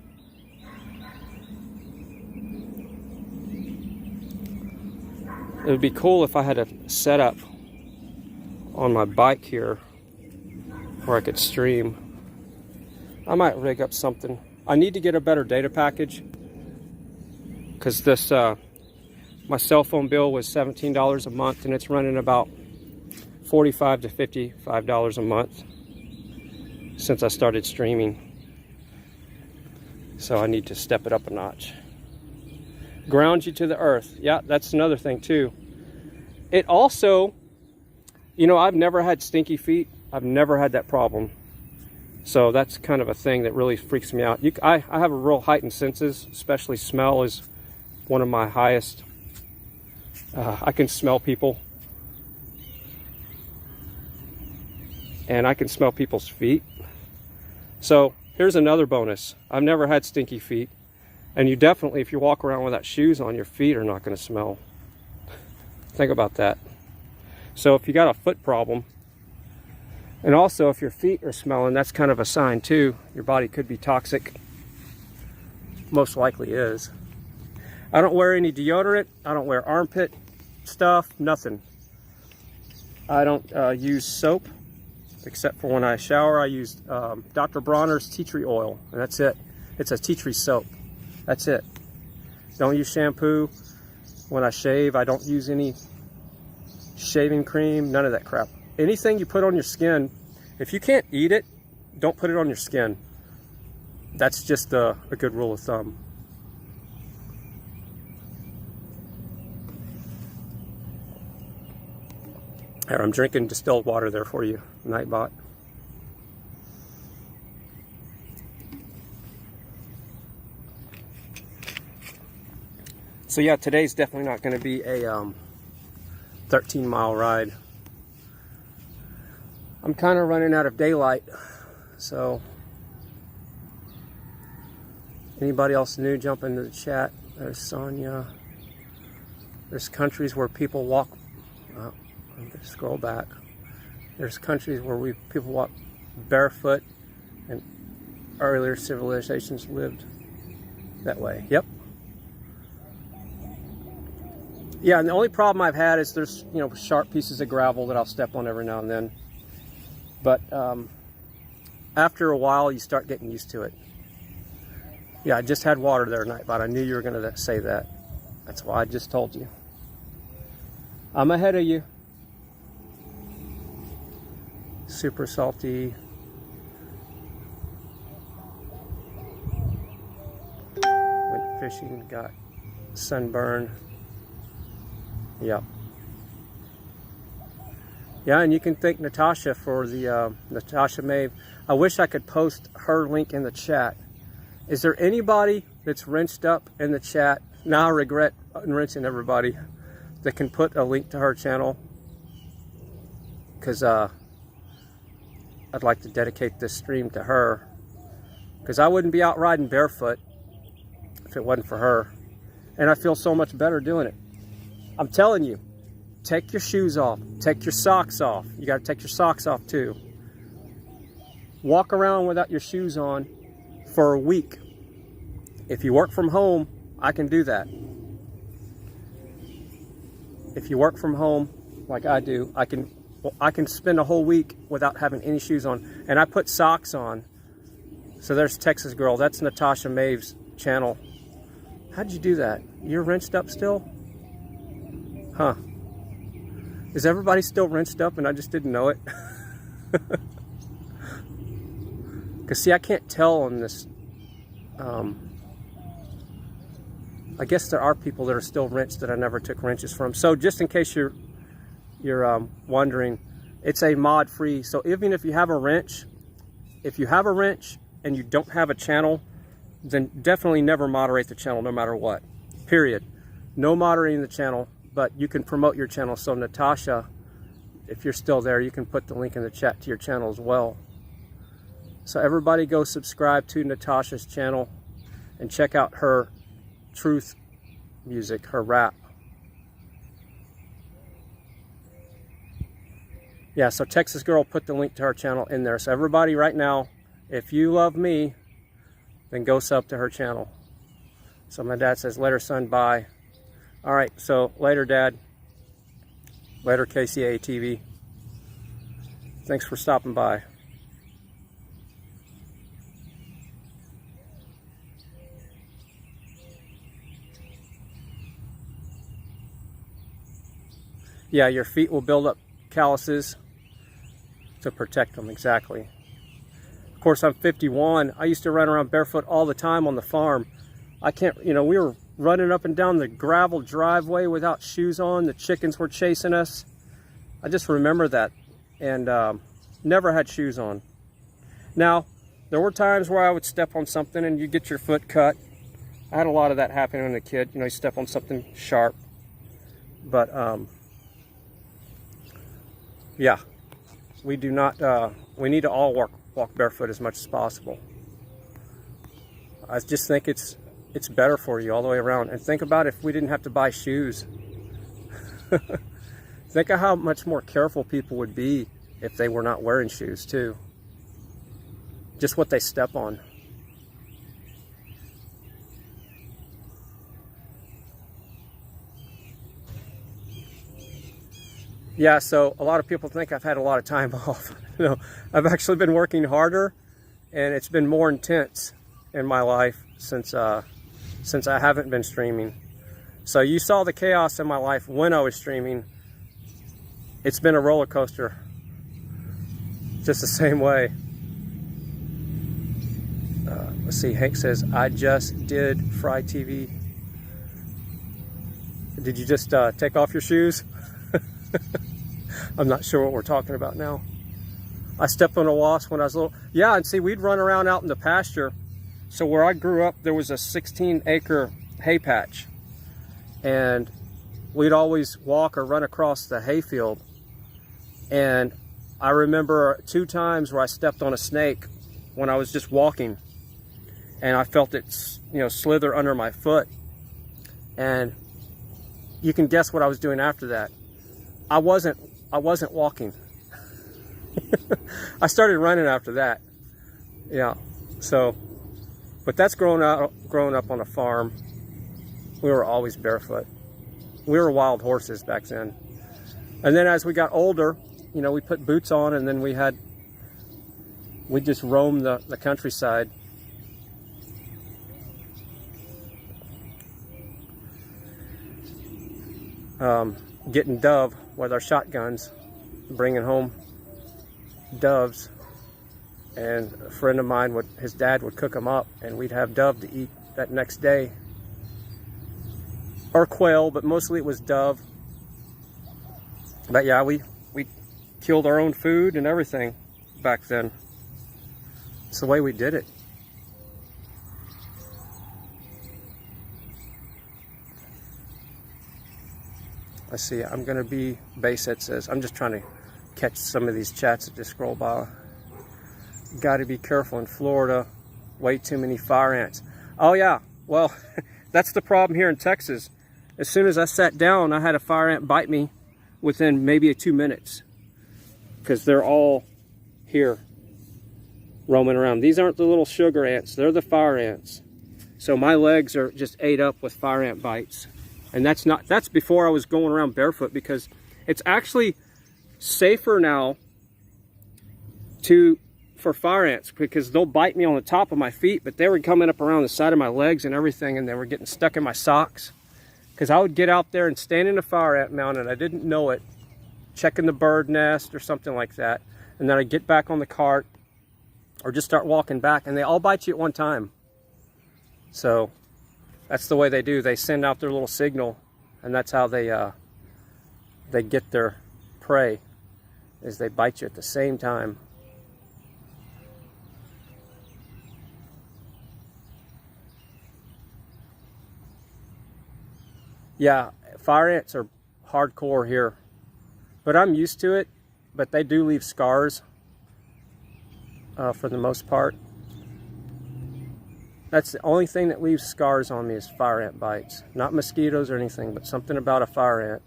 It would be cool if I had a setup on my bike here where I could stream. I might rig up something. I need to get a better data package, because this my cell phone bill was $17 a month, and it's running about $45 to $55 a month since I started streaming. So I need to step it up a notch. Ground you to the earth. Yeah, that's another thing too. It also, you know, I've never had stinky feet. I've never had that problem. So that's kind of a thing that really freaks me out. I have a real heightened senses, especially smell is one of my highest. I can smell people. And I can smell people's feet. So here's another bonus. I've never had stinky feet. And you definitely, if you walk around without shoes on, your feet are not going to smell. Think about that. So if you got a foot problem, and also if your feet are smelling, that's kind of a sign too. Your body could be toxic. Most likely is. I don't wear any deodorant. I don't wear armpit stuff, nothing. I don't use soap, except for when I shower. I use Dr. Bronner's tea tree oil, and that's it. It's a tea tree soap. That's it. Don't use shampoo. When I shave, I don't use any shaving cream, none of that crap. Anything you put on your skin, if you can't eat it, don't put it on your skin. That's just a good rule of thumb. Here, I'm drinking distilled water there for you, Nightbot. So yeah, today's definitely not going to be a 13-mile ride. I'm kind of running out of daylight, so anybody else new, jump into the chat. There's Sonia. There's countries where people walk. I'm going to scroll back. There's countries where people walk barefoot, and earlier civilizations lived that way. Yep. Yeah, and the only problem I've had is there's, you know, sharp pieces of gravel that I'll step on every now and then. But after a while, you start getting used to it. Yeah, I just had water there tonight, but I knew you were going to say that. That's why I just told you. I'm ahead of you. Super salty. Went fishing, got sunburn. Yep. Yeah, and you can thank Natasha for the Natasha Maeve. I wish I could post her link in the chat. Is there anybody that's wrenched up in the chat? Now I regret wrenching everybody that can put a link to her channel, because I'd like to dedicate this stream to her, because I wouldn't be out riding barefoot if it wasn't for her, and I feel so much better doing it. I'm telling you, take your shoes off, take your socks off. You got to take your socks off too. Walk around without your shoes on for a week. If you work from home, I can do that. If you work from home like I do, I can spend a whole week without having any shoes on. And I put socks on. So there's Texas Girl. That's Natasha Maeve's channel. How'd you do that? You're wrenched up still? Huh. Is everybody still wrenched up and I just didn't know it? Because see, I can't tell on this. I guess there are people that are still wrenched that I never took wrenches from. So just in case you're wondering, it's a mod free. So even if you have a wrench, and you don't have a channel, then definitely never moderate the channel no matter what. Period. No moderating the channel, but you can promote your channel. So Natasha, if you're still there, you can put the link in the chat to your channel as well. So everybody go subscribe to Natasha's channel and check out her truth music, her rap. Yeah, so Texas Girl put the link to her channel in there. So everybody right now, if you love me, then go sub to her channel. So my dad says, later son, bye. All right, so later Dad. Later KCA TV. Thanks for stopping by. Yeah, your feet will build up calluses to protect them, exactly. Of course, I'm 51. I used to run around barefoot all the time on the farm. I can't, we were running up and down the gravel driveway without shoes on. The chickens were chasing us. I just remember that, and never had shoes on. Now, there were times where I would step on something and you get your foot cut. I had a lot of that happening when I was a kid. You step on something sharp. But, yeah, we do not, we need to all walk barefoot as much as possible. I just think it's better for you all the way around. And think about if we didn't have to buy shoes. Think of how much more careful people would be if they were not wearing shoes too. Just what they step on. Yeah, so a lot of people think I've had a lot of time off. I've actually been working harder, and it's been more intense in my life since I haven't been streaming. So you saw the chaos in my life when I was streaming. It's been a roller coaster, just the same way. Let's see, Hank says, I just did Fry TV. Did you just take off your shoes? I'm not sure what we're talking about now. I stepped on a wasp when I was little. Yeah, and see, we'd run around out in the pasture. So where I grew up, there was a 16-acre hay patch. And we'd always walk or run across the hayfield. And I remember 2 times where I stepped on a snake when I was just walking. And I felt it, slither under my foot. And you can guess what I was doing after that. I wasn't walking. I started running after that. Yeah. So, but that's growing up on a farm. We were always barefoot. We were wild horses back then. And then as we got older, we put boots on, and then we just roamed the countryside. Getting dove with our shotguns, bringing home doves, and a friend of mine his dad would cook them up, and we'd have dove to eat that next day. or quail, but mostly it was dove. But yeah, we killed our own food and everything back then. It's the way we did it. Let's see, I'm gonna be, Bayset says, I'm just trying to catch some of these chats that just scroll by. Gotta be careful in Florida, way too many fire ants. Oh yeah, well, that's the problem here in Texas. As soon as I sat down, I had a fire ant bite me within maybe 2 minutes, because they're all here roaming around. These aren't the little sugar ants, they're the fire ants. So my legs are just ate up with fire ant bites. And that's before I was going around barefoot, because it's actually safer now for fire ants, because they'll bite me on the top of my feet, but they were coming up around the side of my legs and everything, and they were getting stuck in my socks. Because I would get out there and stand in a fire ant mound, and I didn't know it, checking the bird nest or something like that, and then I'd get back on the cart or just start walking back, and they all bite you at one time. So that's the way they do. They send out their little signal, and that's how they get their prey, is they bite you at the same time. Yeah, fire ants are hardcore here, but I'm used to it. But they do leave scars for the most part. That's the only thing that leaves scars on me, is fire ant bites. Not mosquitoes or anything, but something about a fire ant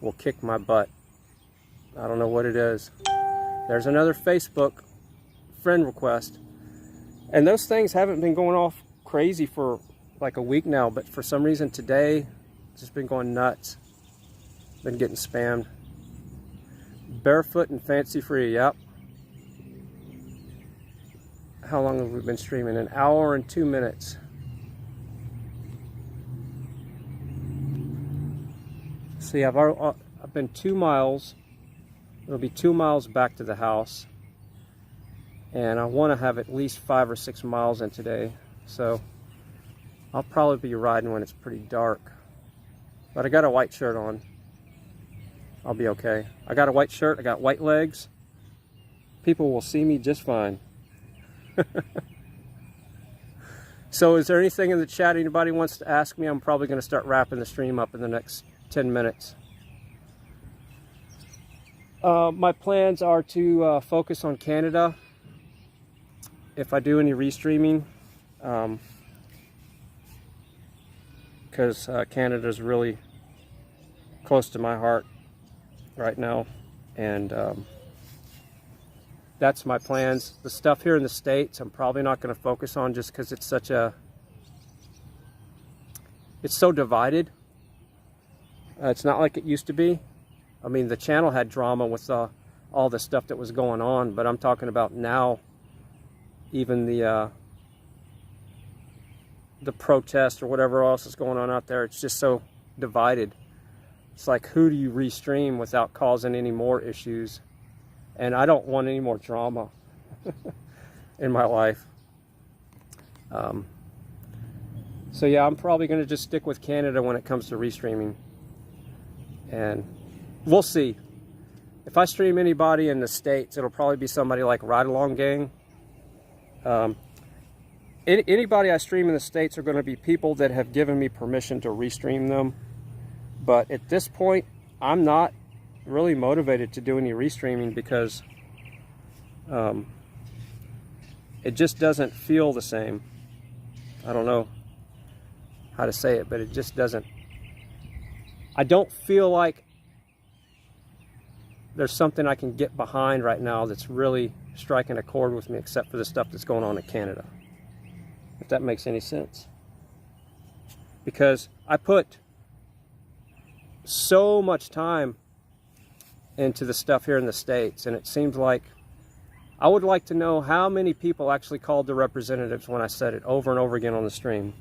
will kick my butt. I don't know what it is. There's another Facebook friend request. And those things haven't been going off crazy for like a week now, but for some reason today, it's just been going nuts. Been getting spammed. Barefoot and fancy free, yep. How long have we been streaming? 1 hour and 2 minutes. See, I've been 2 miles. It'll be 2 miles back to the house. And I want to have at least 5 or 6 miles in today. So I'll probably be riding when it's pretty dark. But I got a white shirt on. I'll be okay. I got a white shirt, I got white legs. People will see me just fine. So is there anything in the chat anybody wants to ask me? I'm probably going to start wrapping the stream up in the next 10 minutes. My plans are to focus on Canada if I do any restreaming, because Canada's really close to my heart right now, and that's my plans. The stuff here in the States, I'm probably not going to focus on, just because it's so divided. It's not like it used to be. I mean, the channel had drama with all the stuff that was going on, but I'm talking about now, even the protest or whatever else is going on out there. It's just so divided. It's like, who do you restream without causing any more issues? And I don't want any more drama in my life. So yeah, I'm probably going to just stick with Canada when it comes to restreaming. And we'll see. If I stream anybody in the States, it'll probably be somebody like Ride Along Gang. Anybody I stream in the States are going to be people that have given me permission to restream them. But at this point, I'm not really motivated to do any restreaming, because it just doesn't feel the same. I don't know how to say it, but it just doesn't. I don't feel like there's something I can get behind right now that's really striking a chord with me, except for the stuff that's going on in Canada. If that makes any sense. Because I put so much time into the stuff here in the States, and it seems like I would like to know how many people actually called the representatives when I said it over and over again on the stream.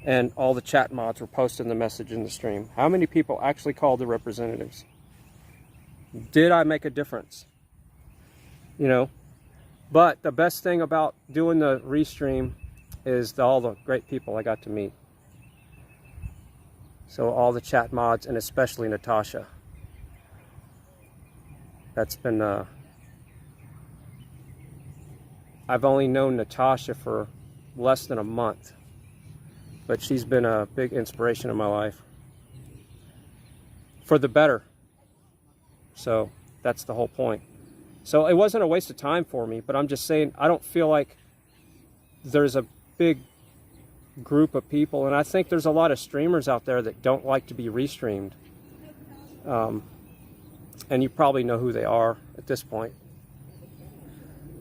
And all the chat mods were posting the message in the stream. How many people actually called the representatives? Did I make a difference? You know? But the best thing about doing the restream is all the great people I got to meet. So all the chat mods, and especially Natasha. That's been, I've only known Natasha for less than a month, but she's been a big inspiration in my life. For the better. So that's the whole point. So it wasn't a waste of time for me, but I'm just saying, I don't feel like there's a big group of people, and I think there's a lot of streamers out there that don't like to be restreamed. And you probably know who they are at this point.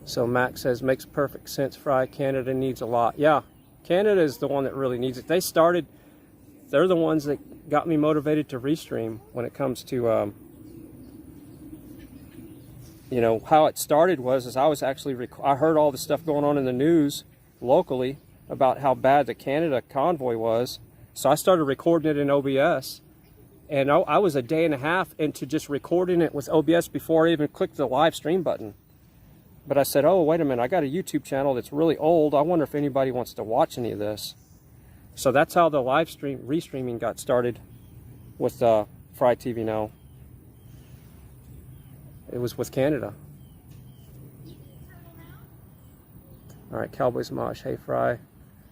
So Max says, makes perfect sense, Fry. Canada needs a lot. Yeah, Canada is the one that really needs it. They're the ones that got me motivated to restream when it comes to, you know, how it started was I was actually, I heard all the stuff going on in the news locally about how bad the Canada convoy was. So I started recording it in OBS. And I was a day and a half into just recording it with OBS before I even clicked the live stream button. But I said, oh, wait a minute, I got a YouTube channel that's really old. I wonder if anybody wants to watch any of this. So that's how the live stream, restreaming got started with Fry TV Now. It was with Canada. All right, Cowboys Mosh, hey Fry.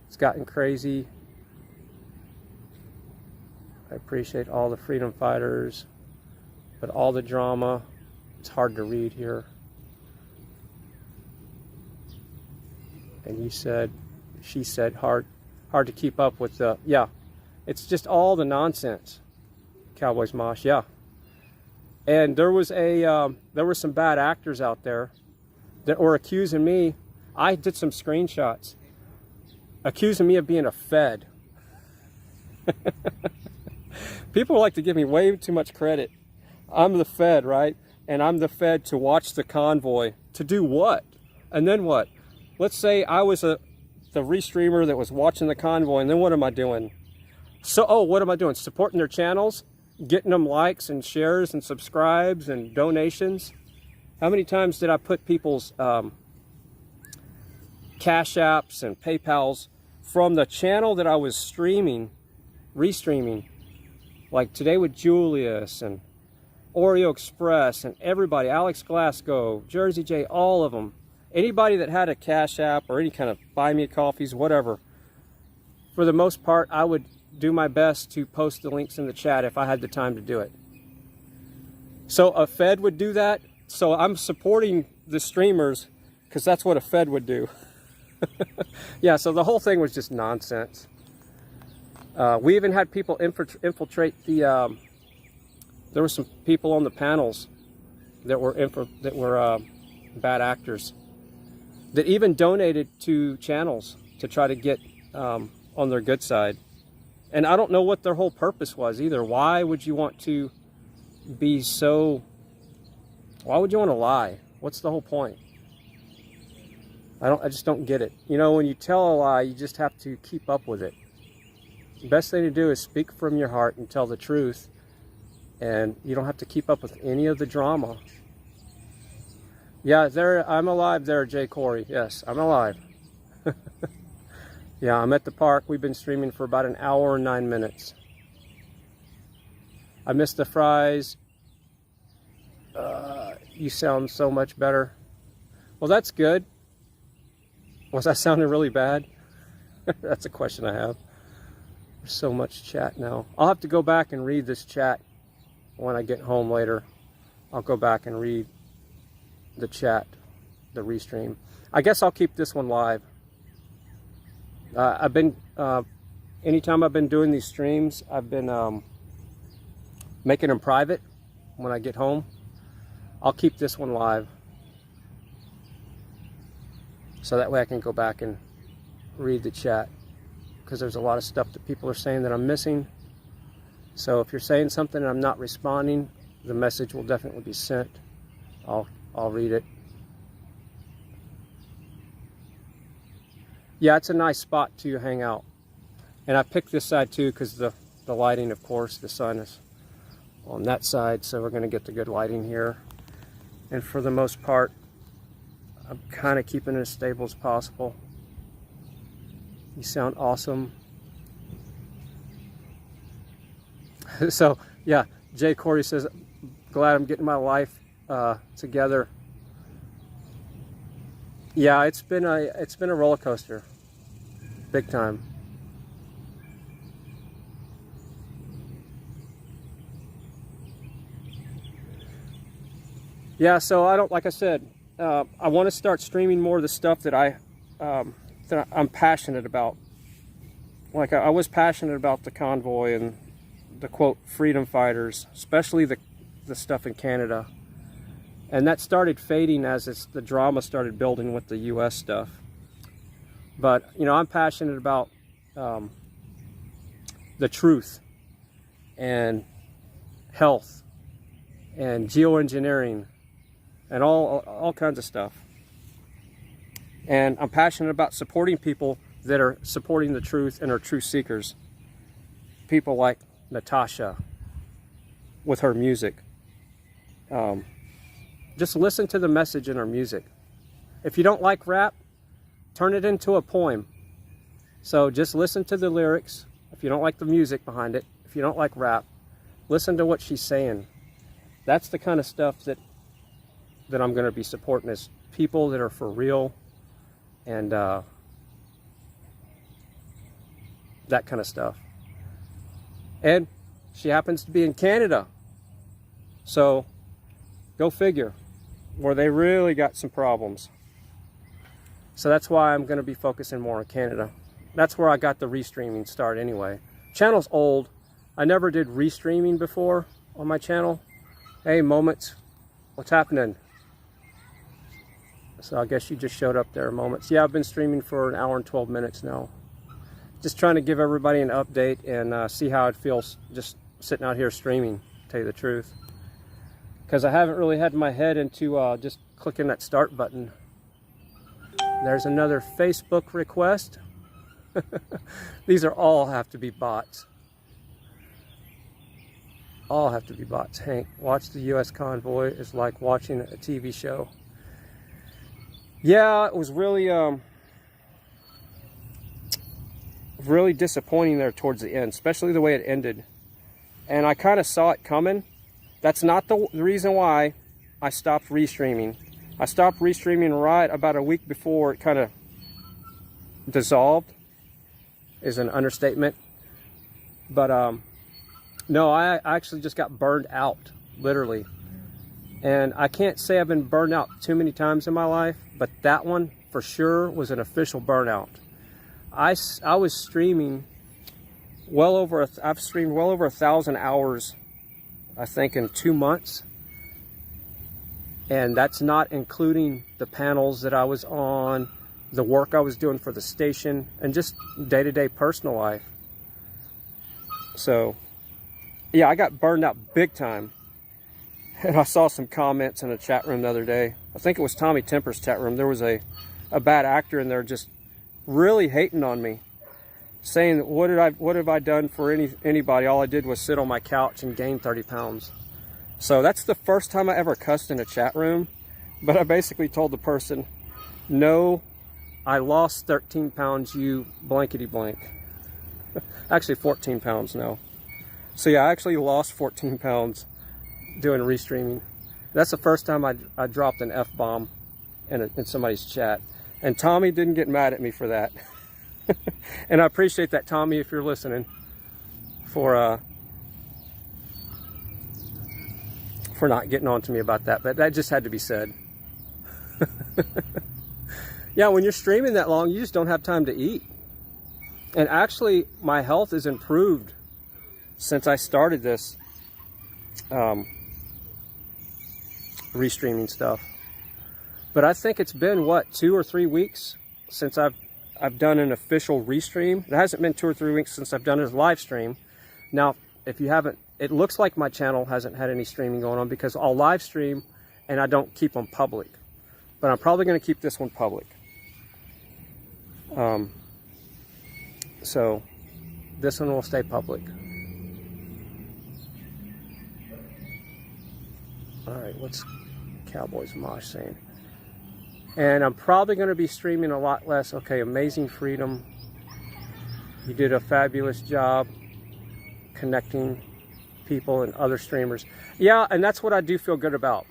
It's gotten crazy. I appreciate all the freedom fighters, but all the drama, it's hard to read here. And she said, hard to keep up with the, yeah, it's just all the nonsense. Cowboys Mosh, yeah. And there was there were some bad actors out there that were accusing me. I did some screenshots accusing me of being a Fed. People like to give me way too much credit. I'm the Fed, right? And I'm the Fed to watch the convoy. To do what? And then what? Let's say I was the restreamer that was watching the convoy, and then what am I doing? So, oh, what am I doing? Supporting their channels? Getting them likes and shares and subscribes and donations? How many times did I put people's Cash Apps and PayPals from the channel that I was restreaming? Like Today with Julius and Oreo Express and everybody, Alex Glasgow, Jersey J, all of them. Anybody that had a Cash App or any kind of buy me coffees, whatever. For the most part, I would do my best to post the links in the chat if I had the time to do it. So a Fed would do that. So I'm supporting the streamers because that's what a Fed would do. Yeah, so the whole thing was just nonsense. We even had people infiltrate the, there were some people on the panels that were bad actors that even donated to channels to try to get on their good side. And I don't know what their whole purpose was either. Why would you want to be so, why would you want to lie? What's the whole point? I just don't get it. You know, when you tell a lie, you just have to keep up with it. The best thing to do is speak from your heart and tell the truth. And you don't have to keep up with any of the drama. Yeah, I'm alive there, Jay Corey. Yes, I'm alive. Yeah, I'm at the park. We've been streaming for about an hour and 9 minutes. I missed the fries. You sound so much better. Well, that's good. Was I sounding really bad? That's a question I have. There's so much chat now. I'll have to go back and read this chat when I get home later. I'll go back and read the chat, the restream. I guess I'll keep this one live. I've been, anytime I've been doing these streams, I've been making them private when I get home. I'll keep this one live. So that way I can go back and read the chat. Because there's a lot of stuff that people are saying that I'm missing. So if you're saying something and I'm not responding, the message will definitely be sent. I'll read it. Yeah, it's a nice spot to hang out. And I picked this side too because the lighting, of course, the sun is on that side, so we're going to get the good lighting here. And for the most part, I'm kind of keeping it as stable as possible. You sound awesome. So yeah, Jay Corey says, glad I'm getting my life together. Yeah, it's been a roller coaster, big time. Yeah, so like I said, I want to start streaming more of the stuff that I'm passionate about. Like I was passionate about the convoy and the quote freedom fighters, especially the stuff in Canada. And that started fading as the drama started building with the US stuff. But, you know, I'm passionate about the truth and health and geoengineering and all kinds of stuff. And I'm passionate about supporting people that are supporting the truth and are truth seekers. People like Natasha with her music. Just listen to the message in her music. If you don't like rap, turn it into a poem. So just listen to the lyrics. If you don't like the music behind it, if you don't like rap, listen to what she's saying. That's the kind of stuff that I'm going to be supporting, is people that are for real and that kind of stuff. And she happens to be in Canada. So go figure, where they really got some problems. So that's why I'm going to be focusing more on Canada. That's where I got the restreaming start anyway. Channel's old. I never did restreaming before on my channel. Hey, Moments, what's happening? So I guess you just showed up there, Moments. Yeah, I've been streaming for an hour and 12 minutes now. Just trying to give everybody an update and see how it feels just sitting out here streaming, to tell you the truth. Because I haven't really had my head into just clicking that start button. There's another Facebook request. These are all have to be bots. All have to be bots. Hank, watch the US convoy is like watching a TV show. Yeah, it was really disappointing there towards the end, especially the way it ended. And I kind of saw it coming. That's not the reason why I stopped restreaming. I stopped restreaming right about a week before it kind of dissolved, is an understatement. But no, I actually just got burned out, literally. And I can't say I've been burned out too many times in my life, but that one for sure was an official burnout. I was streaming I've streamed well over 1,000 hours, I think, in 2 months. And that's not including the panels that I was on, the work I was doing for the station, and just day-to-day personal life. So, yeah, I got burned out big time. And I saw some comments in a chat room the other day. I think it was Tommy Temper's chat room. There was a bad actor in there just really hating on me, saying, what have I done for anybody? All I did was sit on my couch and gain 30 pounds. So that's the first time I ever cussed in a chat room. But I basically told the person, no, I lost 13 pounds, you blankety blank. Actually 14 pounds now. So yeah, I actually lost 14 pounds doing restreaming. That's the first time I dropped an F-bomb in somebody's chat. And Tommy didn't get mad at me for that. And I appreciate that, Tommy, if you're listening, for not getting on to me about that. But that just had to be said. Yeah, when you're streaming that long, you just don't have time to eat. And actually, my health has improved since I started this restreaming stuff. But I think it's been, what, 2 or 3 weeks since I've done an official restream. It hasn't been 2 or 3 weeks since I've done a live stream. Now, if you haven't, it looks like my channel hasn't had any streaming going on because I'll live stream and I don't keep them public. But I'm probably going to keep this one public. So this one will stay public. All right, what's Cowboys Mosh saying? And I'm probably going to be streaming a lot less. Okay, Amazing Freedom. You did a fabulous job connecting people and other streamers. Yeah, and that's what I do feel good about.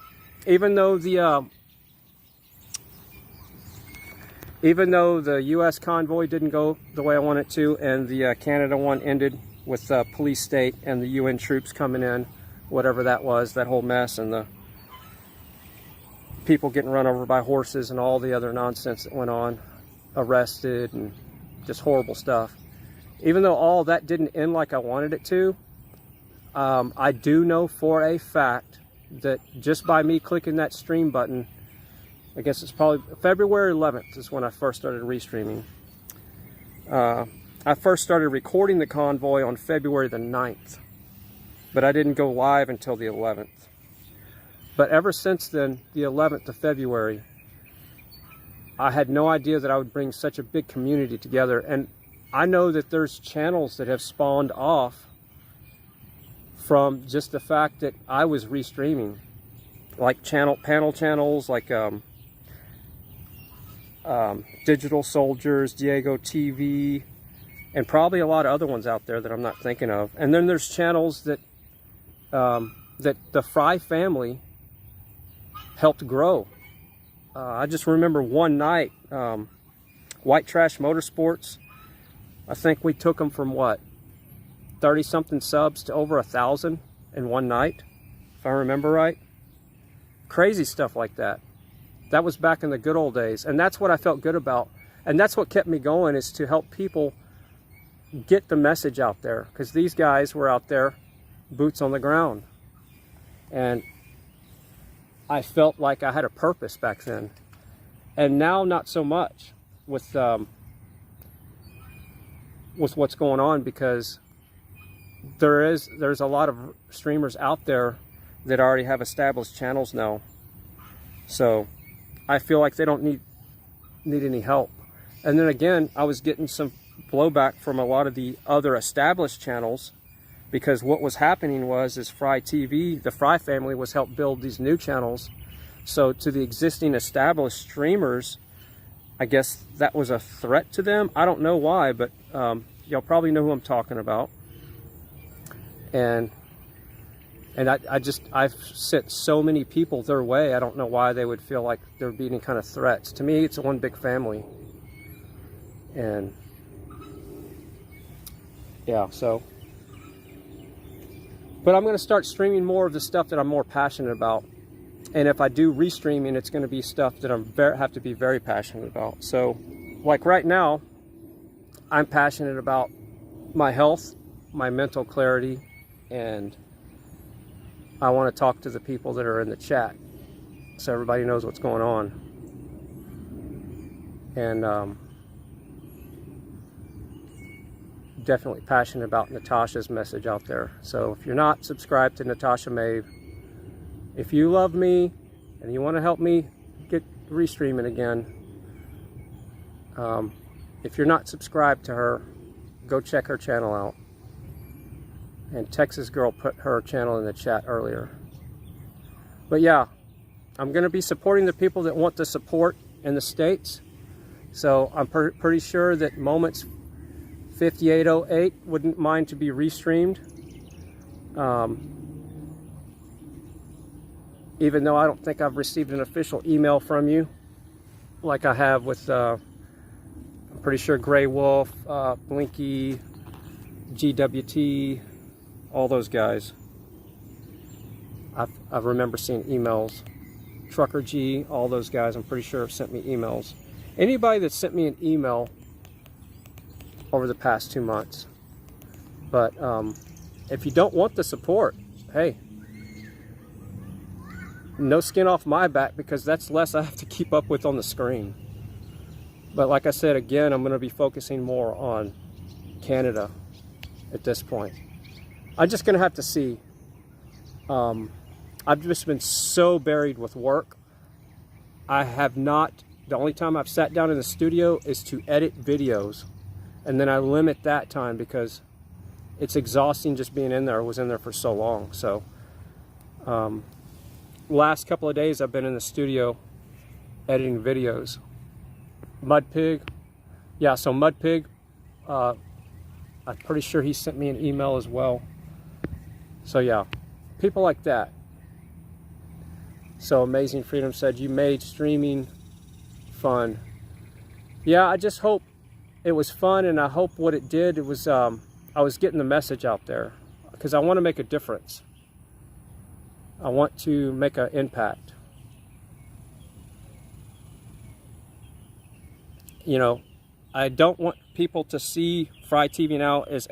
Even though the U.S. convoy didn't go the way I wanted it to, and the Canada one ended with police state and the UN troops coming in, whatever that was, that whole mess, and the people getting run over by horses and all the other nonsense that went on, arrested, and just horrible stuff. Even though all that didn't end like I wanted it to, I do know for a fact that just by me clicking that stream button, I guess it's probably February 11th is when I first started restreaming. I first started recording the convoy on February the 9th, but I didn't go live until the 11th. But ever since then, the 11th of February, I had no idea that I would bring such a big community together. And I know that there's channels that have spawned off from just the fact that I was restreaming, like panel channels, like Digital Soldiers, Diego TV, and probably a lot of other ones out there that I'm not thinking of. And then there's channels that that the Fry family helped grow. I just remember one night, White Trash Motorsports, I think we took them from what, 30 something subs to over 1,000 in one night, if I remember right. Crazy stuff like that. That was back in the good old days, and that's what I felt good about. And that's what kept me going, is to help people get the message out there, because these guys were out there, boots on the ground. And I felt like I had a purpose back then. And now not so much with what's going on, because there's a lot of streamers out there that already have established channels now. So I feel like they don't need any help. And then again, I was getting some blowback from a lot of the other established channels, because what was happening is Fry TV, the Fry family, was helped build these new channels. So to the existing established streamers, I guess that was a threat to them. I don't know why, but y'all probably know who I'm talking about. And I've sent so many people their way, I don't know why they would feel like there would be any kind of threats. To me, it's one big family. And yeah, so. But I'm going to start streaming more of the stuff that I'm more passionate about. And if I do restreaming, it's going to be stuff that I have to be very passionate about. So, like right now, I'm passionate about my health, my mental clarity, and I want to talk to the people that are in the chat, so everybody knows what's going on. And definitely passionate about Natasha's message out there. So if you're not subscribed to Natasha Maeve, if you love me and you want to help me get restreaming again, if you're not subscribed to her, go check her channel out. And Texas Girl put her channel in the chat earlier. But yeah, I'm going to be supporting the people that want the support in the States. So I'm pretty sure that Moments 5808 wouldn't mind to be restreamed. Even though I don't think I've received an official email from you, like I have with, I'm pretty sure Grey Wolf, Blinky, GWT, all those guys. I remember seeing emails. Trucker G, all those guys, I'm pretty sure have sent me emails. Anybody that sent me an email over the past 2 months. But if you don't want the support, hey, no skin off my back, because that's less I have to keep up with on the screen. But like I said, again, I'm going to be focusing more on Canada at this point. I'm just going to have to see. I've just been so buried with work. I have not, the only time I've sat down in the studio is to edit videos. And then I limit that time because it's exhausting just being in there. I was in there for so long. So last couple of days I've been in the studio editing videos. Mudpig, yeah, so Mudpig, I'm pretty sure he sent me an email as well. So yeah, people like that. So Amazing Freedom said, you made streaming fun. Yeah, I just hope it was fun, and I hope what it did, it was, I was getting the message out there, because I want to make a difference. I want to make an impact. You know, I don't want people to see Fry TV Now as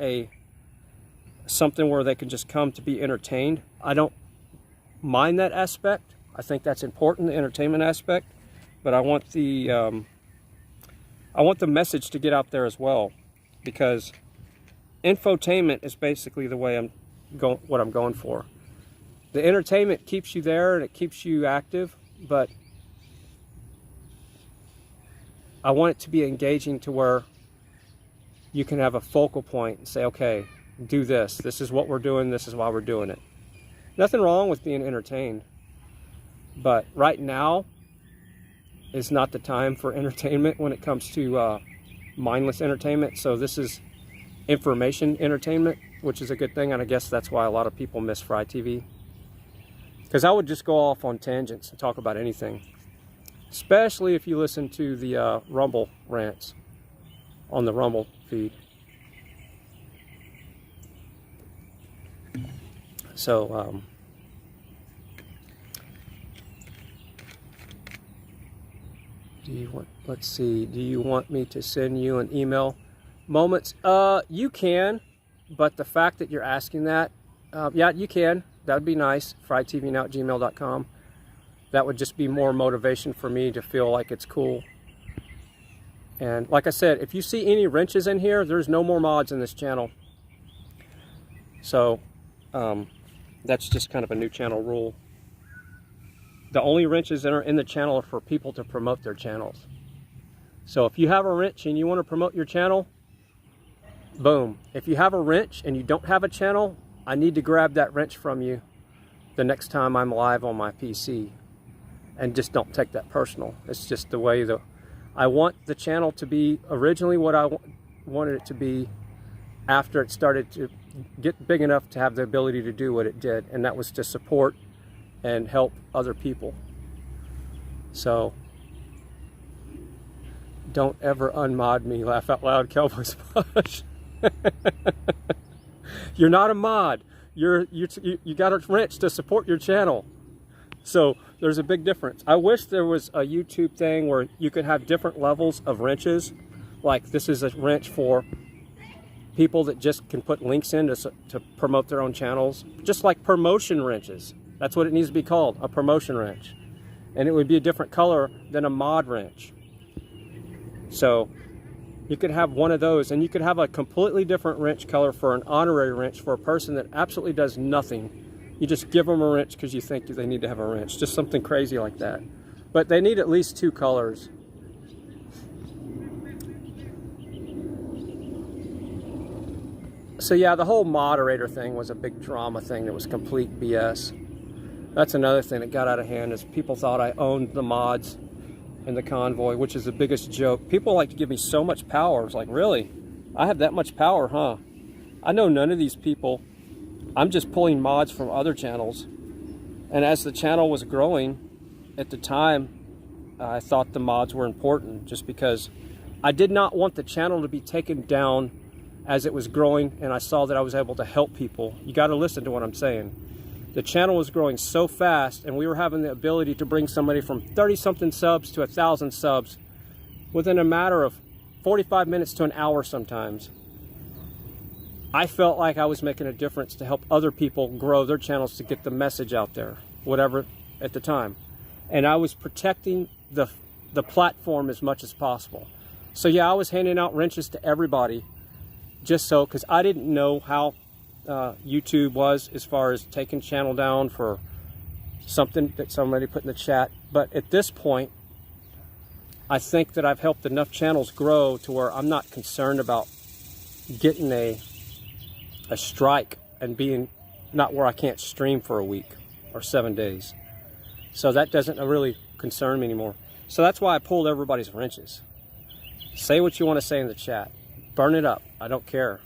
something where they can just come to be entertained. I don't mind that aspect. I think that's important, the entertainment aspect. But I want the message to get out there as well, because infotainment is basically the way what I'm going for. The entertainment keeps you there and it keeps you active, but I want it to be engaging to where you can have a focal point and say, okay, do this. This is what we're doing. This is why we're doing it. Nothing wrong with being entertained, but right now is not the time for entertainment when it comes to mindless entertainment. So this is information entertainment, which is a good thing, and I guess that's why a lot of people miss Fry TV. Because I would just go off on tangents and talk about anything, especially if you listen to the Rumble rants on the Rumble feed. So, let's see, do you want me to send you an email? Moments, you can, but the fact that you're asking that, yeah, you can. That would be nice. frytvnow@gmail.com. That would just be more motivation for me to feel like it's cool. And like I said, if you see any wrenches in here, there's no more mods in this channel. So that's just kind of a new channel rule. The only wrenches that are in the channel are for people to promote their channels. So if you have a wrench and you want to promote your channel, boom. If you have a wrench and you don't have a channel, I need to grab that wrench from you the next time I'm live on my PC. And just don't take that personal. It's just the way that I want the channel to be originally what I wanted it to be after it started to get big enough to have the ability to do what it did. And that was to support and help other people. So don't ever unmod me. Laugh out loud, Cowboy Sponge. You're not a mod. You got a wrench to support your channel. So there's a big difference. I wish there was a YouTube thing where you could have different levels of wrenches. Like this is a wrench for people that just can put links in to promote their own channels. Just like promotion wrenches. That's what it needs to be called, a promotion wrench. And it would be a different color than a mod wrench. So you could have one of those, and you could have a completely different wrench color for an honorary wrench for a person that absolutely does nothing. You just give them a wrench because you think they need to have a wrench. Just something crazy like that. But they need at least 2 colors. So yeah, the whole moderator thing was a big drama thing that was complete BS. That's another thing that got out of hand, is people thought I owned the mods in the convoy, which is the biggest joke. People like to give me so much power. It's like, really? I have that much power, huh? I know none of these people. I'm just pulling mods from other channels. And as the channel was growing, at the time, I thought the mods were important, just because I did not want the channel to be taken down as it was growing, and I saw that I was able to help people. You got to listen to what I'm saying. The channel was growing so fast, and we were having the ability to bring somebody from 30-something subs to 1,000 subs within a matter of 45 minutes to an hour sometimes. I felt like I was making a difference to help other people grow their channels to get the message out there, whatever at the time. And I was protecting the platform as much as possible. So yeah, I was handing out wrenches to everybody, just so, because I didn't know how YouTube was as far as taking channel down for something that somebody put in the chat. But at this point, I think that I've helped enough channels grow to where I'm not concerned about getting a strike and being not where I can't stream for a week or 7 days. So that doesn't really concern me anymore. So that's why I pulled everybody's wrenches. Say what you want to say in the chat. Burn it up. I don't care.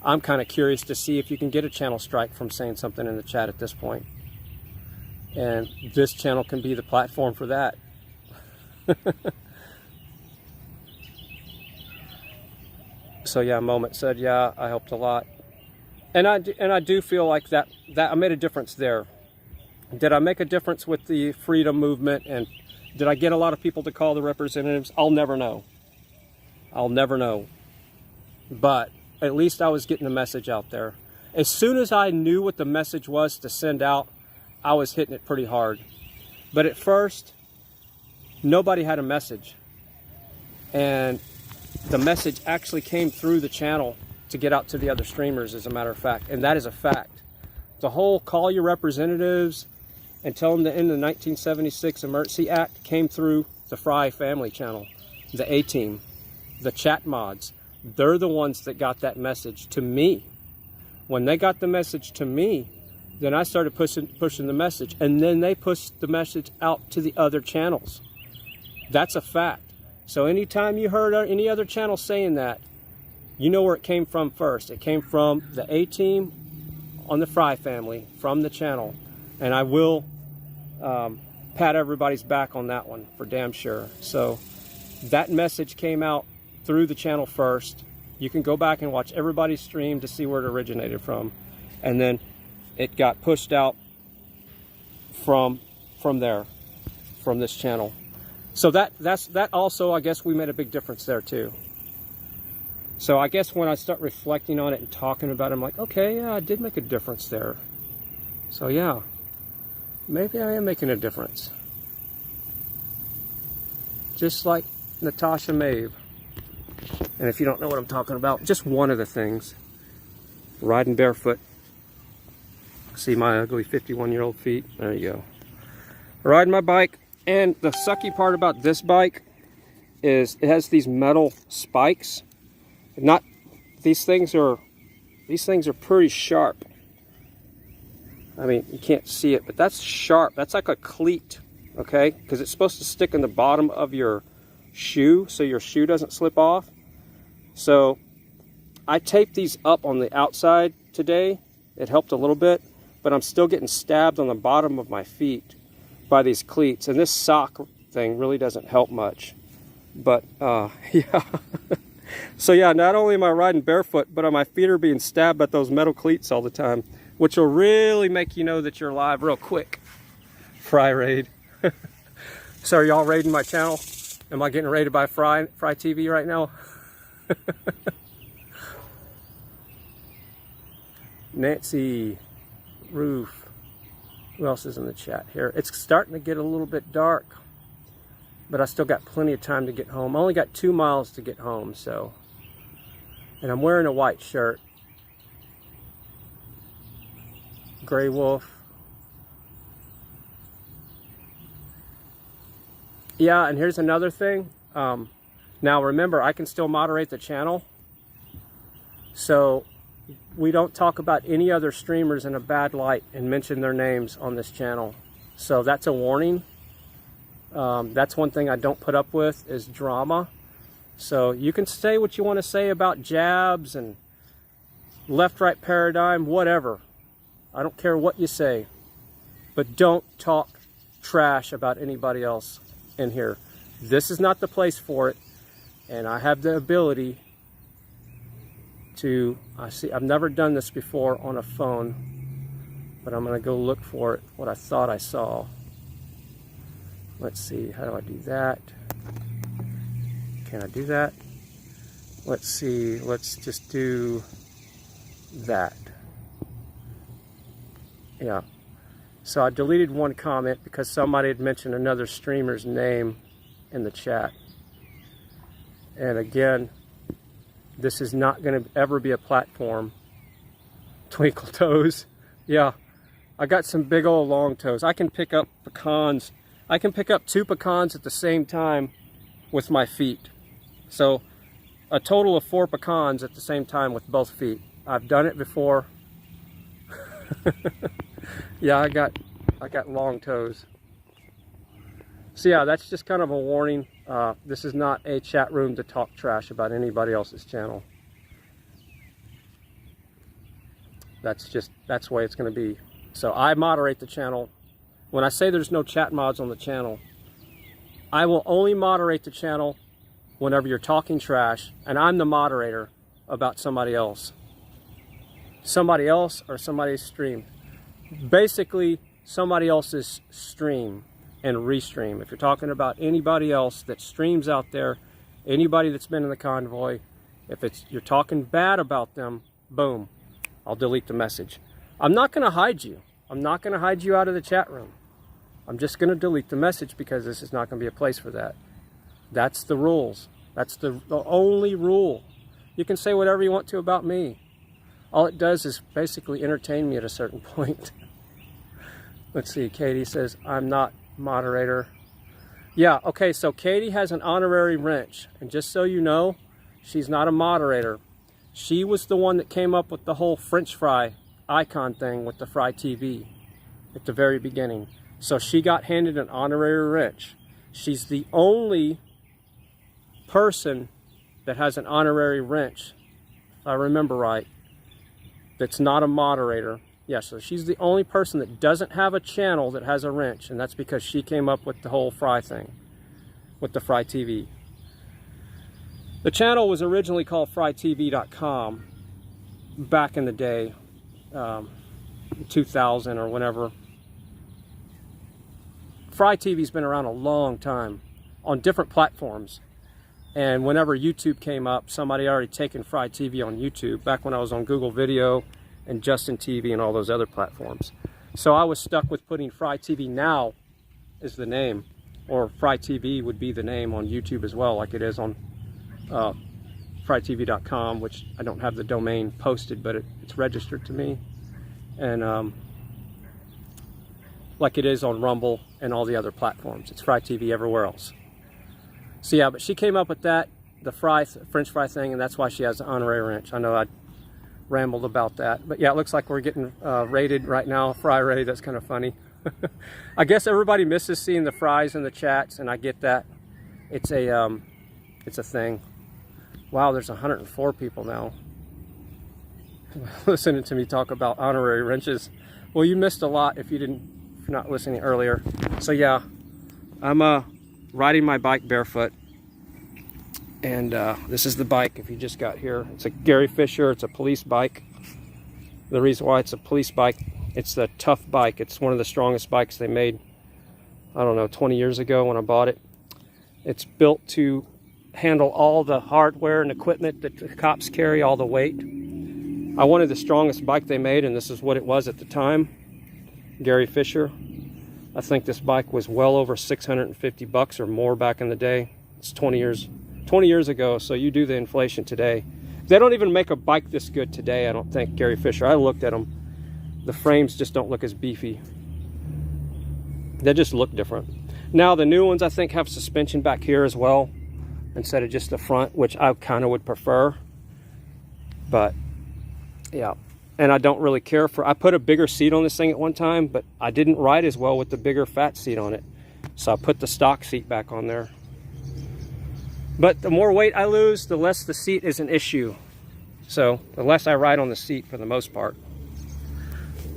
I'm kind of curious to see if you can get a channel strike from saying something in the chat at this point. And this channel can be the platform for that. So yeah, Moment said, yeah, I helped a lot. And I do feel like that I made a difference there. Did I make a difference with the freedom movement, and did I get a lot of people to call the representatives? I'll never know. I'll never know. But at least I was getting the message out there. As soon as I knew what the message was to send out, I was hitting it pretty hard. But at first, nobody had a message. And the message actually came through the channel to get out to the other streamers, as a matter of fact. And that is a fact. The whole call your representatives and tell them to end the 1976 Emergency Act came through the Fry family channel, the A-Team, the chat mods. They're the ones that got that message to me. When they got the message to me, then I started pushing the message, and then they pushed the message out to the other channels. That's a fact. So anytime you heard any other channel saying that, you know where it came from first. It came from the A-Team on the Fry family, from the channel. And I will pat everybody's back on that one for damn sure. So that message came out through the channel first. You can go back and watch everybody's stream to see where it originated from. And then it got pushed out from there, from this channel. So that also, I guess we made a big difference there too. So I guess when I start reflecting on it and talking about it, I'm like, okay, yeah, I did make a difference there. So yeah, maybe I am making a difference. Just like Natasha Maeve. And if you don't know what I'm talking about, just one of the things. Riding barefoot. See my ugly 51-year-old feet? There you go. Riding my bike. And the sucky part about this bike is it has these metal spikes. These things are pretty sharp. I mean, you can't see it, but that's sharp. That's like a cleat, okay? Because it's supposed to stick in the bottom of your shoe so your shoe doesn't slip off. So I taped these up on the outside today. It helped a little bit, but I'm still getting stabbed on the bottom of my feet by these cleats. And this sock thing really doesn't help much. But yeah. So yeah, not only am I riding barefoot, but my feet are being stabbed by those metal cleats all the time, which will really make you know that you're live real quick. Fry raid. So are y'all raiding my channel? Am I getting raided by Fry TV right now? Nancy, Roof. Who else is in the chat here? It's starting to get a little bit dark, but I still got plenty of time to get home. I only got 2 miles to get home, so. And I'm wearing a white shirt. Gray Wolf. Yeah, and here's another thing. Now remember, I can still moderate the channel. So we don't talk about any other streamers in a bad light and mention their names on this channel. So that's a warning. That's one thing I don't put up with is drama. So you can say what you want to say about jabs and left-right paradigm, whatever. I don't care what you say. But don't talk trash about anybody else in here. This is not the place for it. And I have the ability to, I've never done this before on a phone, but I'm going to go look for it, what I thought I saw. Let's see, how do I do that? Can I do that? Let's see, let's just do that. Yeah. So I deleted one comment because somebody had mentioned another streamer's name in the chat. And again, this is not going to ever be a platform. Twinkle toes. Yeah, I got some big old long toes. I can pick up pecans. I can pick up 2 pecans at the same time with my feet. So a total of 4 pecans at the same time with both feet. I've done it before. Yeah, I got long toes. So yeah, that's just kind of a warning. This is not a chat room to talk trash about anybody else's channel. That's the way it's going to be. So I moderate the channel. When I say there's no chat mods on the channel, I will only moderate the channel whenever you're talking trash and I'm the moderator about somebody else. Somebody else or somebody's stream. Basically, somebody else's stream and restream. If you're talking about anybody else that streams out there, anybody that's been in the convoy, if you're talking bad about them, boom, I'll delete the message. I'm not going to hide you. I'm not going to hide you out of the chat room. I'm just going to delete the message because this is not going to be a place for that. That's the rules. That's the only rule. You can say whatever you want to about me. All it does is basically entertain me at a certain point. Let's see, Katie says, I'm not moderator. Yeah, okay, so Katie has an honorary wrench. And just so you know, she's not a moderator. She was the one that came up with the whole French fry icon thing with the Fry TV at the very beginning. So she got handed an honorary wrench. She's the only person that has an honorary wrench, if I remember right, that's not a moderator. Yeah, so she's the only person that doesn't have a channel that has a wrench, and that's because she came up with the whole Fry thing, with the Fry TV. The channel was originally called frytv.com back in the day, 2000 or whenever. Fry TV's been around a long time on different platforms. And whenever YouTube came up, somebody already taken Fry TV on YouTube, back when I was on Google Video and Justin TV and all those other platforms. So I was stuck with putting Fry TV Now as the name, or Fry TV would be the name on YouTube as well, like it is on frytv.com, which I don't have the domain posted, but it's registered to me. And like it is on Rumble and all the other platforms. It's Fry TV everywhere else. So yeah, but she came up with that, the French fry thing, and that's why she has an honorary wrench. I know I rambled about that. But yeah, it looks like we're getting raided right now, fry raid. That's kind of funny. I guess everybody misses seeing the fries in the chats, and I get that. It's a thing. Wow, there's 104 people now listening to me talk about honorary wrenches. Well, you missed a lot if you're not listening earlier. So yeah, I'm riding my bike barefoot, and this is the bike. If you just got here, it's a Gary Fisher. It's a police bike. The reason why it's a police bike, it's the tough bike. It's one of the strongest bikes they made, I don't know, 20 years ago when I bought it. It's built to handle all the hardware and equipment that the cops carry, all the weight. I wanted the strongest bike they made, and this is what it was at the time. Gary Fisher. I think this bike was well over 650 bucks or more back in the day. It's 20 years ago, so you do the inflation today. They don't even make a bike this good today, I don't think, Gary Fisher. I looked at them. The frames just don't look as beefy. They just look different. Now the new ones I think have suspension back here as well, instead of just the front, which I kind of would prefer. But yeah, and I don't really care for, I put a bigger seat on this thing at one time, but I didn't ride as well with the bigger fat seat on it. So I put the stock seat back on there. But the more weight I lose, the less the seat is an issue. So the less I ride on the seat for the most part.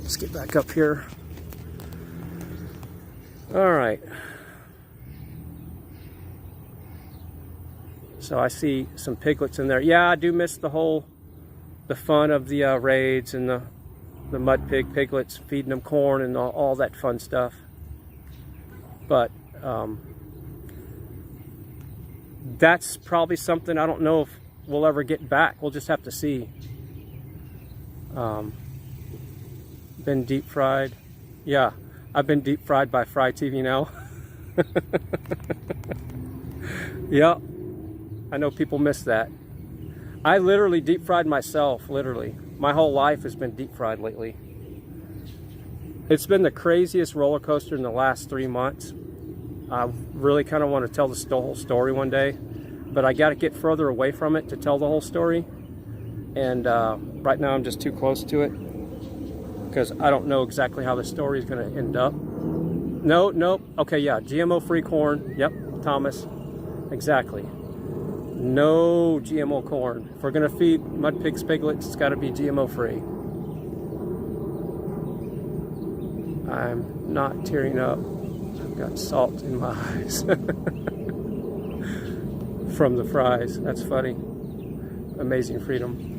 Let's get back up here. All right. So I see some piglets in there. Yeah, I do miss the fun of the raids and the mud piglets, feeding them corn and all that fun stuff. But that's probably something I don't know if we'll ever get back. We'll just have to see. Been deep fried. Yeah, I've been deep fried by Fry TV now. Yep. I know people miss that. I literally deep fried myself, literally. My whole life has been deep fried lately. It's been the craziest roller coaster in the last 3 months. I really kind of want to tell the whole story one day, but I got to get further away from it to tell the whole story. And right now I'm just too close to it because I don't know exactly how the story is going to end up. Nope. Okay, yeah, GMO-free corn. Yep, Thomas. Exactly. No GMO corn. If we're going to feed mud pigs, piglets, it's got to be GMO free. I'm not tearing up. I've got salt in my eyes from the fries. That's funny. Amazing freedom.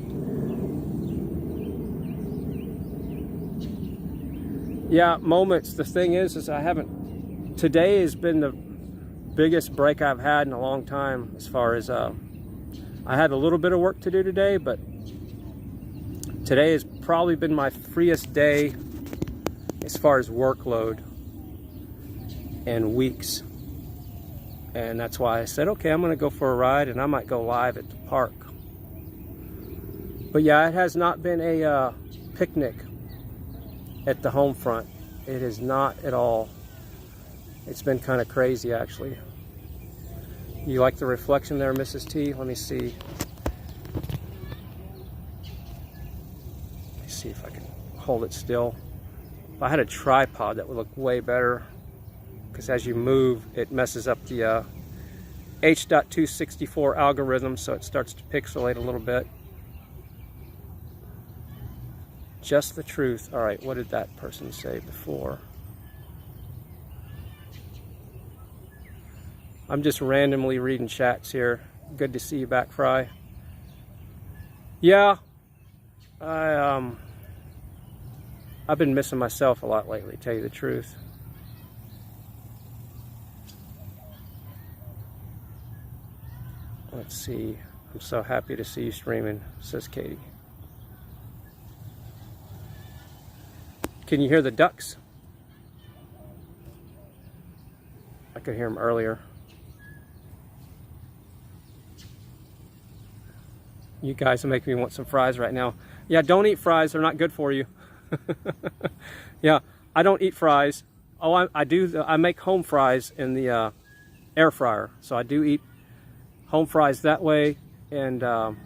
Yeah, moments. The thing is I haven't. Today has been the biggest break I've had in a long time. As far as I had a little bit of work to do today, but today has probably been my freest day as far as workload in weeks. And that's why I said, okay, I'm going to go for a ride, and I might go live at the park. But yeah, it has not been a picnic at the home front. It is not at all. It's been kind of crazy, actually. You like the reflection there, Mrs. T? Let me see. Let me see if I can hold it still. If I had a tripod, that would look way better, because as you move, it messes up the H.264 algorithm, so it starts to pixelate a little bit. Just the truth. All right, what did that person say before? I'm just randomly reading chats here. Good to see you back, Fry. Yeah, I've been missing myself a lot lately, to tell you the truth. Let's see. I'm so happy to see you streaming, says Katie. Can you hear the ducks? I could hear them earlier. You guys are making me want some fries right now. Yeah, don't eat fries. They're not good for you. Yeah, I don't eat fries. Oh, I do. I make home fries in the air fryer. So I do eat home fries that way, and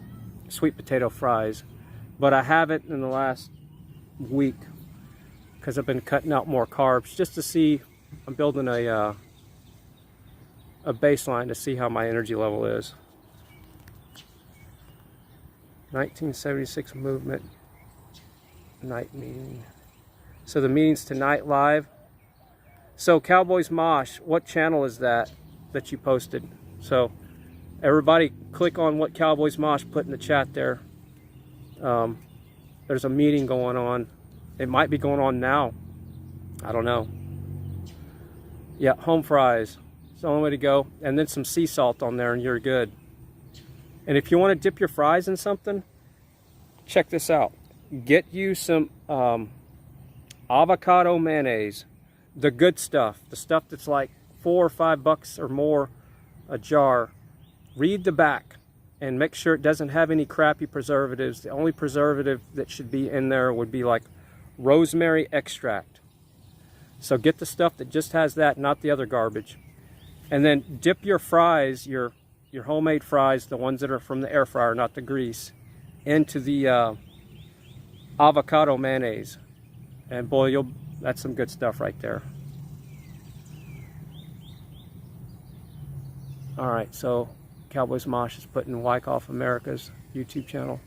sweet potato fries. But I haven't in the last week because I've been cutting out more carbs just to see. I'm building a baseline to see how my energy level is. 1976 movement night meeting. So the meeting's tonight live. So Cowboys Mosh, what channel is that you posted? So everybody click on what Cowboys Mosh put in the chat there. There's a meeting going on. It might be going on now. I don't know. Yeah, home fries. It's the only way to go. And then some sea salt on there and you're good. And if you want to dip your fries in something, check this out. Get you some avocado mayonnaise. The good stuff. The stuff that's like $4 or $5 or more a jar. Read the back and make sure it doesn't have any crappy preservatives. The only preservative that should be in there would be like rosemary extract. So get the stuff that just has that, not the other garbage. And then dip your fries, your homemade fries, the ones that are from the air fryer, not the grease, into the avocado mayonnaise. And boy, that's some good stuff right there. All right, so Cowboys Mosh is putting Wyckoff America's YouTube channel.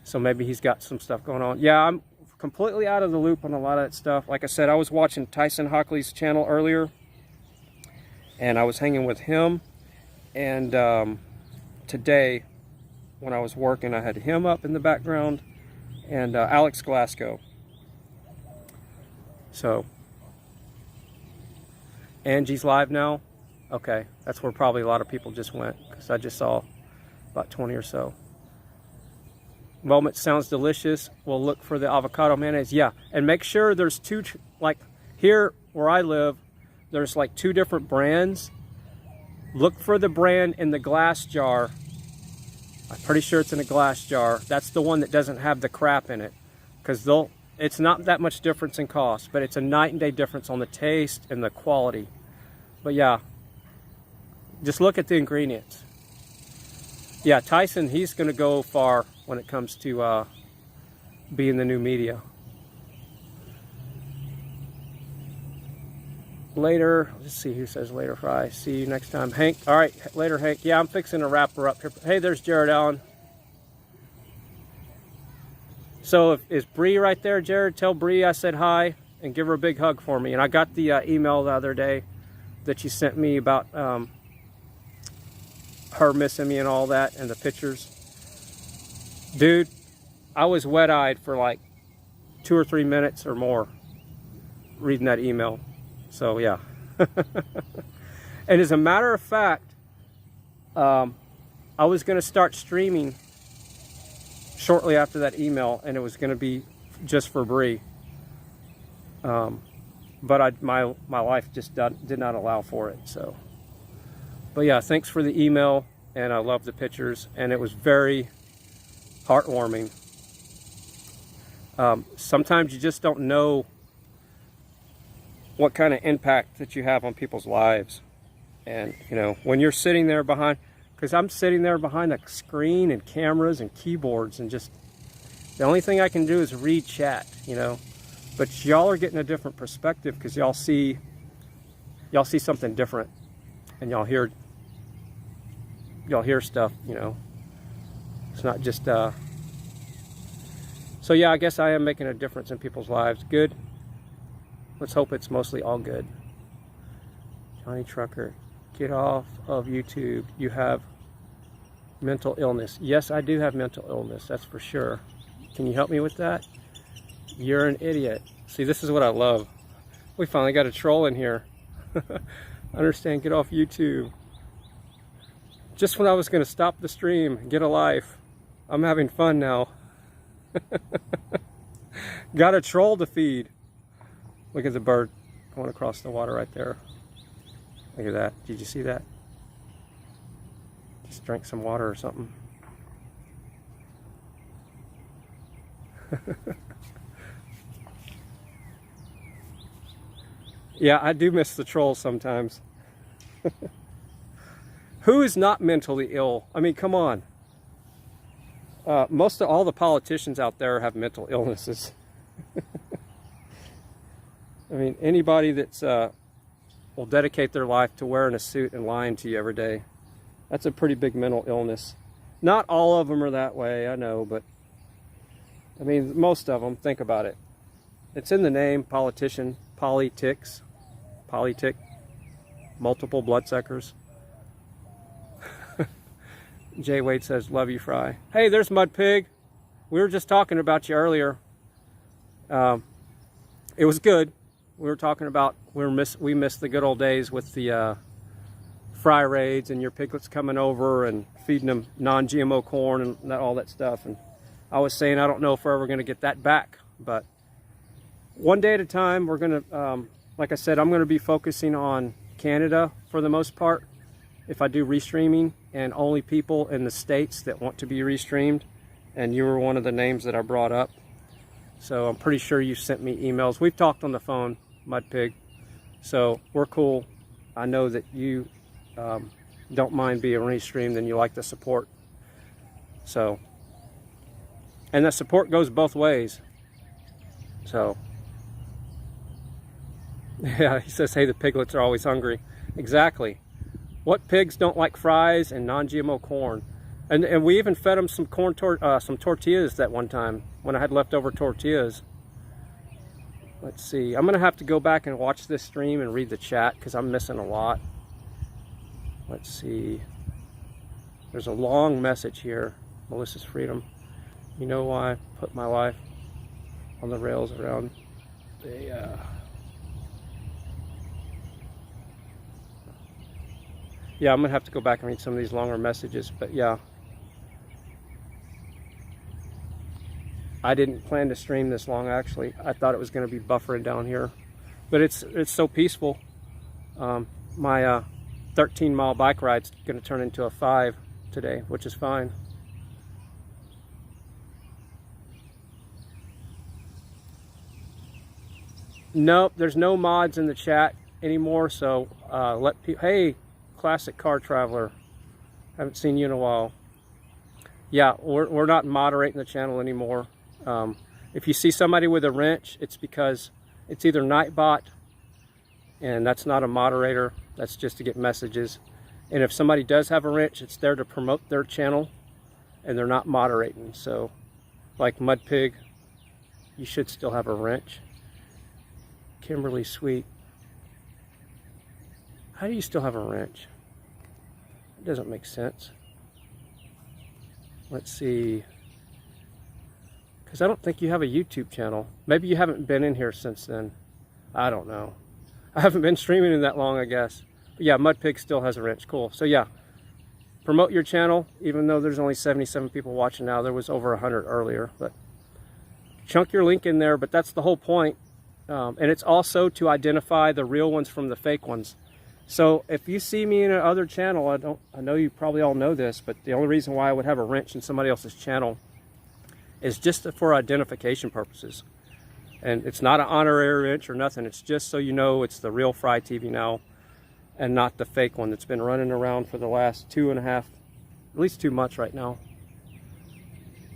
So maybe he's got some stuff going on. Yeah, I'm completely out of the loop on a lot of that stuff. Like I said, I was watching Tyson Hockley's channel earlier, and I was hanging with him. And today, when I was working, I had him up in the background, and Alex Glasgow. So, Angie's live now. Okay, that's where probably a lot of people just went, because I just saw about 20 or so. Moment sounds delicious. We'll look for the avocado mayonnaise. Yeah, and make sure there's two, like here where I live, there's like 2 different brands. Look for the brand in the glass jar. I'm pretty sure it's in a glass jar. That's the one that doesn't have the crap in it, because it's not that much difference in cost, but it's a night and day difference on the taste and the quality. But yeah, just look at the ingredients. Yeah, Tyson, he's going to go far when it comes to being the new media. Later, let's see who says later, Fry. See you next time. Hank, all right, later, Hank. Yeah, I'm fixing to wrap her up here. Hey, there's Jared Allen. So is Bree right there, Jared? Tell Bree I said hi. and give her a big hug for me. And I got the email the other day that you sent me about her missing me and all that, and the pictures. Dude, I was wet-eyed for like 2 or 3 minutes or more reading that email. So yeah. And as a matter of fact, I was going to start streaming shortly after that email, and it was going to be just for Bree. But my life just did not allow for it. So, but yeah, thanks for the email, and I love the pictures, and it was very heartwarming. Sometimes you just don't know what kind of impact that you have on people's lives. And you know, when you're sitting there behind, because I'm sitting there behind a screen and cameras and keyboards, and just the only thing I can do is read chat, you know. But y'all are getting a different perspective because y'all see something different, and y'all hear stuff, you know. It's not just so yeah, I guess I am making a difference in people's lives. Good. Let's hope it's mostly all good. Johnny Trucker, get off of YouTube. You have mental illness. Yes, I do have mental illness, that's for sure. Can you help me with that? You're an idiot. See, this is what I love. We finally got a troll in here. Understand, get off YouTube. Just when I was going to stop the stream, get a life. I'm having fun now. Got a troll to feed. Look at the bird going across the water right there. Look at that. Did you see that? Just drank some water or something. Yeah, I do miss the trolls sometimes. Who is not mentally ill? I mean, come on. Most of all the politicians out there have mental illnesses. I mean, anybody that's will dedicate their life to wearing a suit and lying to you every day, that's a pretty big mental illness. Not all of them are that way, I know, but I mean, most of them. Think about it. It's in the name, politician, politic, multiple bloodsuckers. Jay Wade says, love you, Fry. Hey, there's Mud Pig. We were just talking about you earlier. It was good. We were talking about we missed the good old days with the fry raids and your piglets coming over and feeding them non-GMO corn and all that stuff. And I was saying I don't know if we're ever going to get that back, but one day at a time. We're going to, like I said, I'm going to be focusing on Canada for the most part if I do restreaming, and only people in the states that want to be restreamed. And you were one of the names that I brought up. So I'm pretty sure you sent me emails. We've talked on the phone, Mud Pig. So we're cool. I know that you don't mind being restreamed and you like the support. So, and the support goes both ways. So, yeah, he says, hey, the piglets are always hungry. Exactly. What pigs don't like fries and non-GMO corn? And we even fed them some some tortillas that one time when I had leftover tortillas. Let's see. I'm gonna have to go back and watch this stream and read the chat because I'm missing a lot. Let's see. There's a long message here. Melissa's Freedom. You know why I put my life on the rails around the yeah, I'm gonna have to go back and read some of these longer messages, but yeah. I didn't plan to stream this long, actually. I thought it was going to be buffering down here, but it's so peaceful. My 13-mile bike ride's going to turn into a 5 today, which is fine. Nope, there's no mods in the chat anymore, so let people. Hey, Classic Car Traveler, haven't seen you in a while. Yeah, we're not moderating the channel anymore. If you see somebody with a wrench, it's because it's either Nightbot, and that's not a moderator, that's just to get messages. And if somebody does have a wrench, it's there to promote their channel, and they're not moderating. So, like Mud Pig, you should still have a wrench. Kimberly Sweet. How do you still have a wrench? It doesn't make sense. Let's see. Because I don't think you have a YouTube channel. Maybe you haven't been in here since then. I don't know. I haven't been streaming in that long, I guess. But yeah, Mudpig still has a wrench. Cool. So yeah, promote your channel, even though there's only 77 people watching now. There was over 100 earlier. But chunk your link in there, but that's the whole point. And it's also to identify the real ones from the fake ones. So if you see me in another channel, I know you probably all know this, but the only reason why I would have a wrench in somebody else's channel is just for identification purposes. And it's not an honorary wrench or nothing. It's just so you know it's the real Fry TV Now and not the fake one that's been running around for the last 2.5, at least 2 months right now.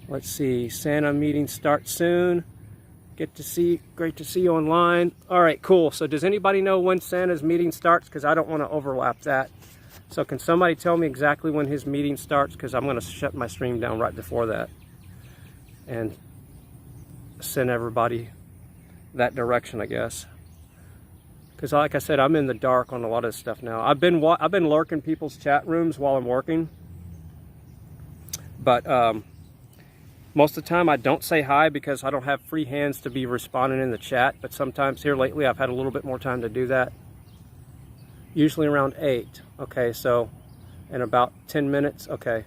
Let's see, Santa meeting starts soon. Great to see you online. All right, cool. So does anybody know when Santa's meeting starts? Because I don't want to overlap that. So can somebody tell me exactly when his meeting starts? Because I'm going to shut my stream down right before that and send everybody that direction, I guess. Because like I said, I'm in the dark on a lot of this stuff now. I've been lurking people's chat rooms while I'm working, but most of the time I don't say hi because I don't have free hands to be responding in the chat. But sometimes here lately I've had a little bit more time to do that. Usually around 8. Okay, so in about 10 minutes. Okay.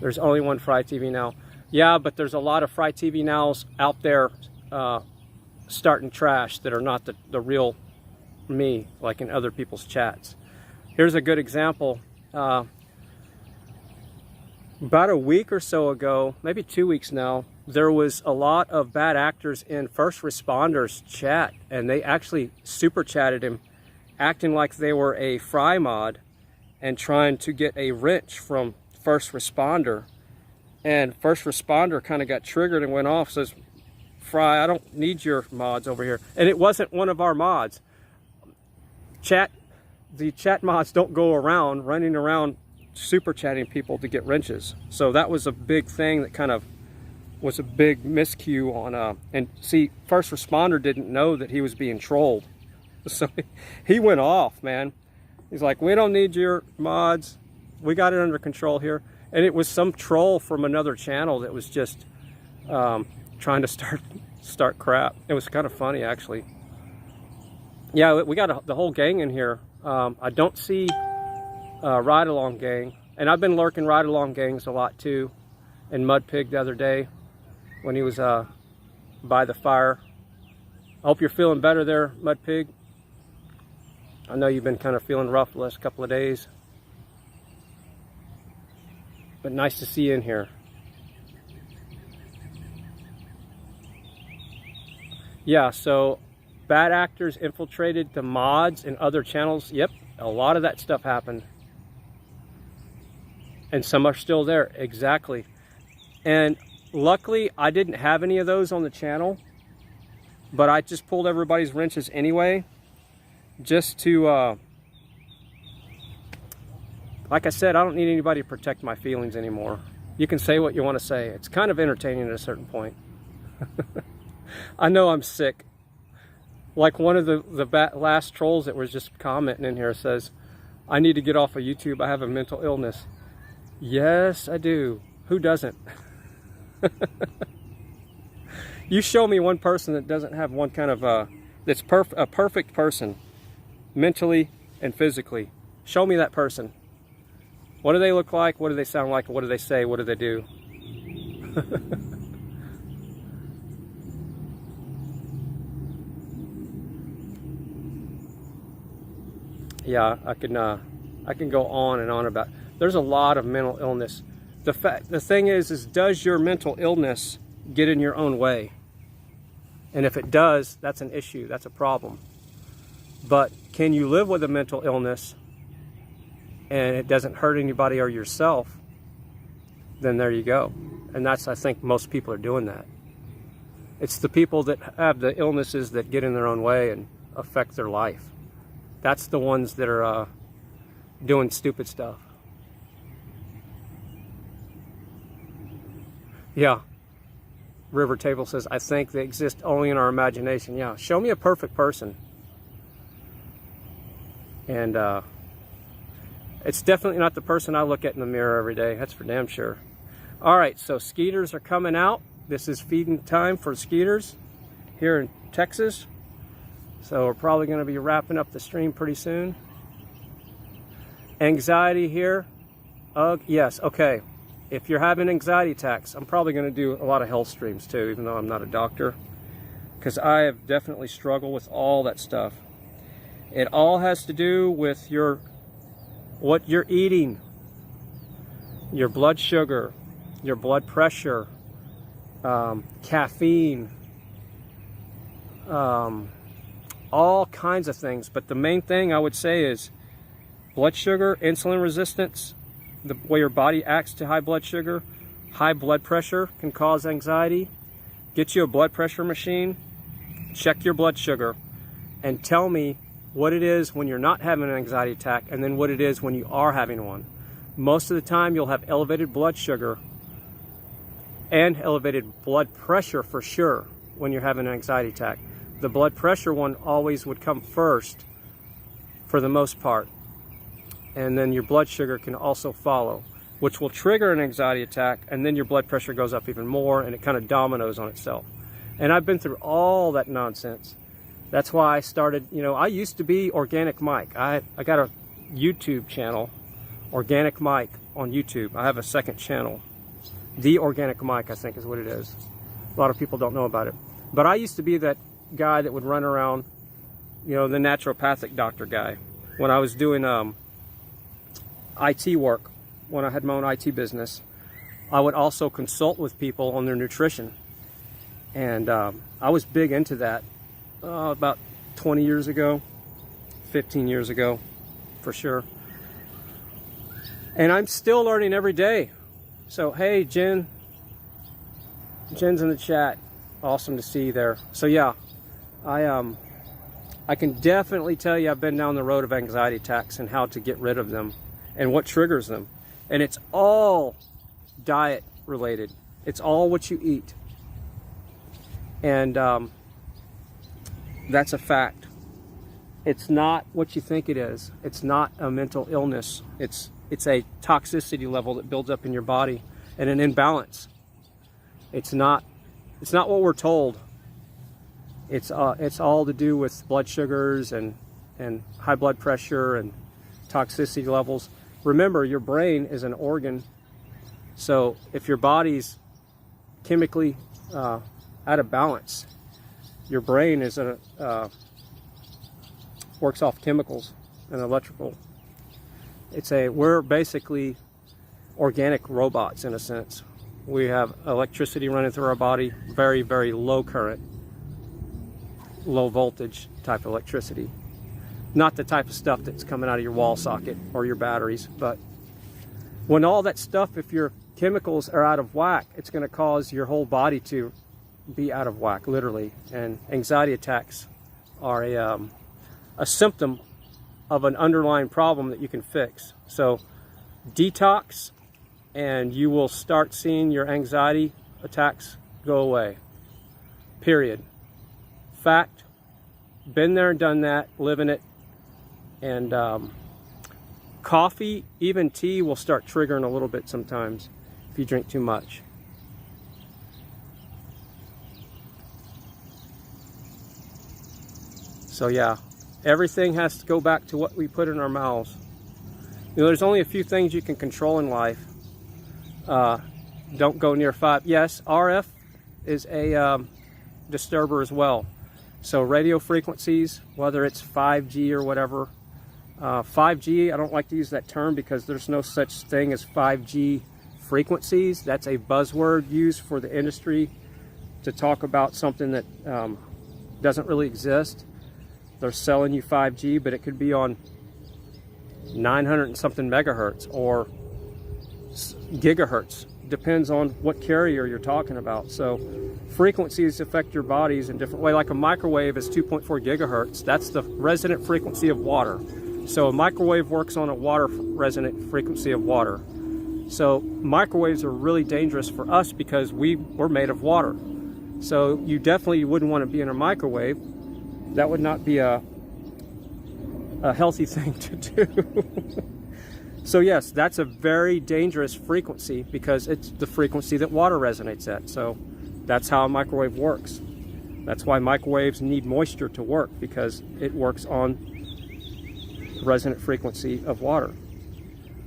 There's only one Fry TV Now. Yeah, but there's a lot of Fry TV Nows out there starting trash that are not the real me, like in other people's chats. Here's a good example. About a week or so ago, maybe 2 weeks now, there was a lot of bad actors in First Responders chat, and they actually super chatted him, acting like they were a Fry mod and trying to get a wrench from First Responder. And First Responder kind of got triggered and went off, says, Fry, I don't need your mods over here. And it wasn't one of our mods. The chat mods don't go around running around super chatting people to get wrenches. So that was a big thing that kind of was a big miscue on and see, First Responder didn't know that he was being trolled. So he went off, man. He's like, we don't need your mods, we got it under control here. And it was some troll from another channel that was just trying to start crap. It was kind of funny, actually. Yeah, we got the whole gang in here. I don't see Ride Along Gang, and I've been lurking Ride Along Gangs a lot too. And Mudpig the other day when he was by the fire. I hope you're feeling better there, Mudpig. I know you've been kind of feeling rough the last couple of days, but nice to see you in here. Yeah, so bad actors infiltrated the mods and other channels. Yep, a lot of that stuff happened. And some are still there, exactly. And luckily, I didn't have any of those on the channel, but I just pulled everybody's wrenches anyway, just to, like I said, I don't need anybody to protect my feelings anymore. You can say what you want to say. It's kind of entertaining at a certain point. I know I'm sick. Like one of the last trolls that was just commenting in here says, I need to get off of YouTube, I have a mental illness. Yes, I do. Who doesn't? You show me one person that doesn't have one kind of, that's a perfect person, mentally and physically. Show me that person. What do they look like? What do they sound like? What do they say? What do they do? Yeah, I can go on and on about. There's a lot of mental illness. The thing is does your mental illness get in your own way? And if it does, that's an issue. That's a problem. But can you live with a mental illness and it doesn't hurt anybody or yourself? Then there you go. And that's, I think, most people are doing that. It's the people that have the illnesses that get in their own way and affect their life. That's the ones that are doing stupid stuff. Yeah. River Table says, I think they exist only in our imagination. Yeah, show me a perfect person. And it's definitely not the person I look at in the mirror every day. That's for damn sure. All right, so skeeters are coming out. This is feeding time for skeeters here in Texas. So we're probably going to be wrapping up the stream pretty soon. Anxiety here. Yes, okay. If you're having anxiety attacks, I'm probably going to do a lot of health streams too, even though I'm not a doctor, because I have definitely struggled with all that stuff. It all has to do with what you're eating, your blood sugar, your blood pressure, caffeine, all kinds of things. But the main thing I would say is blood sugar, insulin resistance, the way your body acts to high blood sugar. High blood pressure can cause anxiety. Get you a blood pressure machine, check your blood sugar, and tell me what it is when you're not having an anxiety attack, and then what it is when you are having one. Most of the time you'll have elevated blood sugar and elevated blood pressure for sure when you're having an anxiety attack. The blood pressure one always would come first for the most part, and then your blood sugar can also follow, which will trigger an anxiety attack, and then your blood pressure goes up even more, and it kind of dominoes on itself. And I've been through all that nonsense. That's why I started, I used to be Organic Mike. I got a YouTube channel, Organic Mike on YouTube. I have a second channel, The Organic Mike, I think is what it is. A lot of people don't know about it. But I used to be that guy that would run around, the naturopathic doctor guy. When I was doing IT work, when I had my own IT business, I would also consult with people on their nutrition. And I was big into that about 20 years ago, 15 years ago, for sure. And I'm still learning every day. So, hey, Jen's in the chat. Awesome to see you there. So yeah, I can definitely tell you I've been down the road of anxiety attacks and how to get rid of them and what triggers them. And it's all diet related. It's all what you eat. And that's a fact. It's not what you think it is. It's not a mental illness. It's a toxicity level that builds up in your body and an imbalance. It's not what we're told. It's all to do with blood sugars and high blood pressure and toxicity levels. Remember, your brain is an organ. So if your body's chemically out of balance, your brain is works off chemicals and electrical. We're basically organic robots in a sense. We have electricity running through our body, very, very low current, low voltage type electricity. Not the type of stuff that's coming out of your wall socket or your batteries, but when all that stuff, if your chemicals are out of whack, it's going to cause your whole body to be out of whack, literally. And anxiety attacks are a symptom of an underlying problem that you can fix. So detox, and you will start seeing your anxiety attacks go away. Period. Fact. Been there and done that, living it. And coffee, even tea, will start triggering a little bit sometimes if you drink too much. So yeah, everything has to go back to what we put in our mouths. There's only a few things you can control in life. Don't go near 5. Yes, RF is a disturber as well. So radio frequencies, whether it's 5G or whatever. 5G, I don't like to use that term because there's no such thing as 5G frequencies. That's a buzzword used for the industry to talk about something that doesn't really exist. They're selling you 5G, but it could be on 900 and something megahertz or gigahertz. Depends on what carrier you're talking about. So frequencies affect your bodies in different ways. Like a microwave is 2.4 gigahertz. That's the resonant frequency of water. So a microwave works on a water resonant frequency of water. So microwaves are really dangerous for us because we're made of water. So you definitely wouldn't want to be in a microwave. That would not be a healthy thing to do. So yes, that's a very dangerous frequency because it's the frequency that water resonates at. So that's how a microwave works. That's why microwaves need moisture to work, because it works on the resonant frequency of water.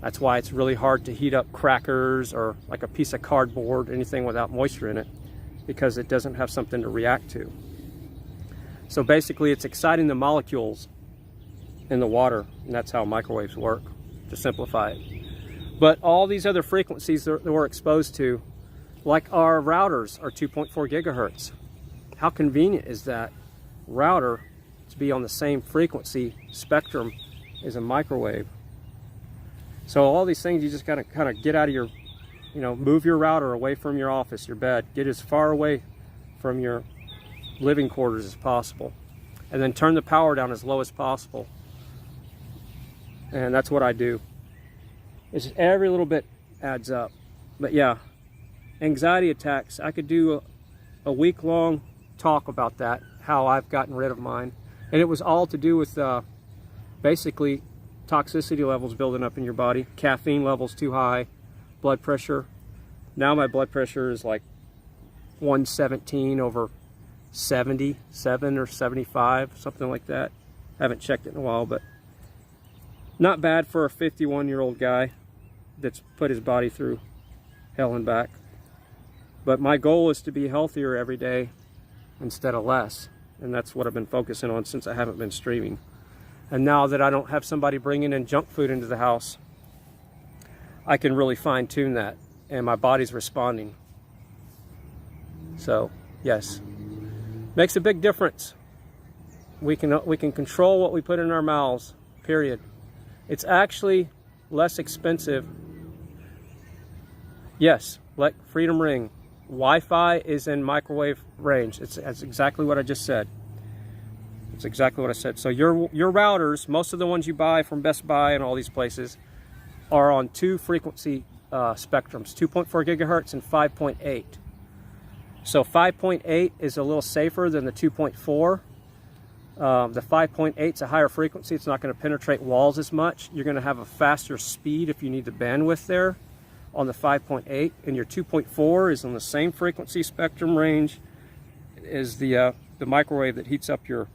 That's why it's really hard to heat up crackers or like a piece of cardboard, anything without moisture in it, because it doesn't have something to react to. So basically it's exciting the molecules in the water, and that's how microwaves work, to simplify it. But all these other frequencies that we're exposed to, like our routers, are 2.4 gigahertz. How convenient is that router to be on the same frequency spectrum as a microwave? So all these things, you just gotta kind of get out of your, move your router away from your office, your bed, get as far away from your living quarters as possible, and then turn the power down as low as possible. And that's what I do. It's just every little bit adds up. But yeah, anxiety attacks, I could do a week-long talk about that, how I've gotten rid of mine. And it was all to do with basically toxicity levels building up in your body, caffeine levels too high, blood pressure. Now my blood pressure is like 117 over 77 or 75, something like that. I haven't checked it in a while, but not bad for a 51-year-old guy that's put his body through hell and back. But my goal is to be healthier every day instead of less. And that's what I've been focusing on since I haven't been streaming. And now that I don't have somebody bringing in junk food into the house, I can really fine-tune that, and my body's responding. So, yes, makes a big difference. We can control what we put in our mouths, period. It's actually less expensive. Yes, like Freedom Ring, Wi-Fi is in microwave range. That's exactly what I just said. It's exactly what I said. So your routers, most of the ones you buy from Best Buy and all these places, are on two frequency spectrums, 2.4 gigahertz and 5.8. So 5.8 is a little safer than the 2.4. The 5.8 is a higher frequency. It's not going to penetrate walls as much. You're going to have a faster speed if you need the bandwidth there on the 5.8. And your 2.4 is on the same frequency spectrum range as the microwave that heats up your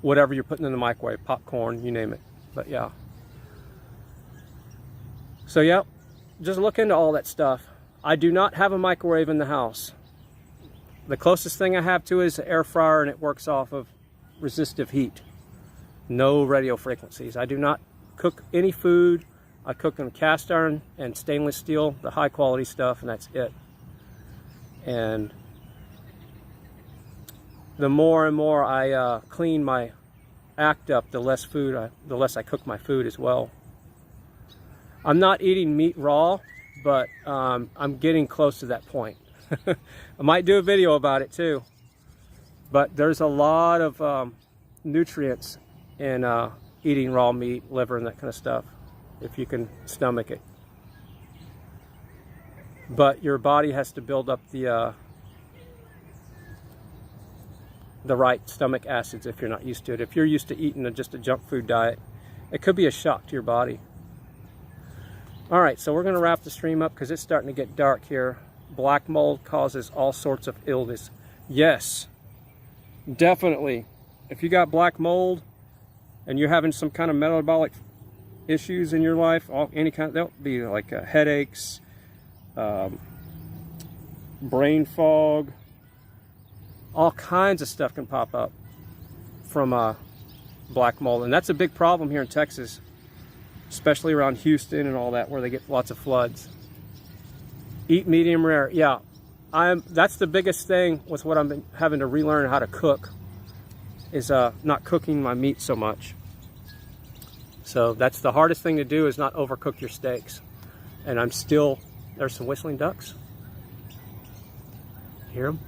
whatever you're putting in the microwave, popcorn, you name it. But yeah. So yeah, just look into all that stuff. I do not have a microwave in the house. The closest thing I have to is an air fryer, and it works off of resistive heat. No radio frequencies. I do not cook any food. I cook in cast iron and stainless steel, the high quality stuff, and that's it. And the more and more I clean my act up, the less I cook my food as well. I'm not eating meat raw, but I'm getting close to that point. I might do a video about it too. But there's a lot of nutrients in eating raw meat, liver, and that kind of stuff, if you can stomach it. But your body has to build up the right stomach acids if you're not used to it. If you're used to eating just a junk food diet, it could be a shock to your body. All right, so we're going to wrap the stream up because it's starting to get dark here. Black mold causes all sorts of illness. Yes, definitely. If you got black mold and you're having some kind of metabolic issues in your life, there'll be like headaches, brain fog, all kinds of stuff can pop up from black mold. And that's a big problem here in Texas, especially around Houston and all that, where they get lots of floods. Eat medium rare. Yeah, that's the biggest thing with what I'm having to relearn how to cook, is not cooking my meat so much. So that's the hardest thing to do, is not overcook your steaks. And there's some whistling ducks. Hear them?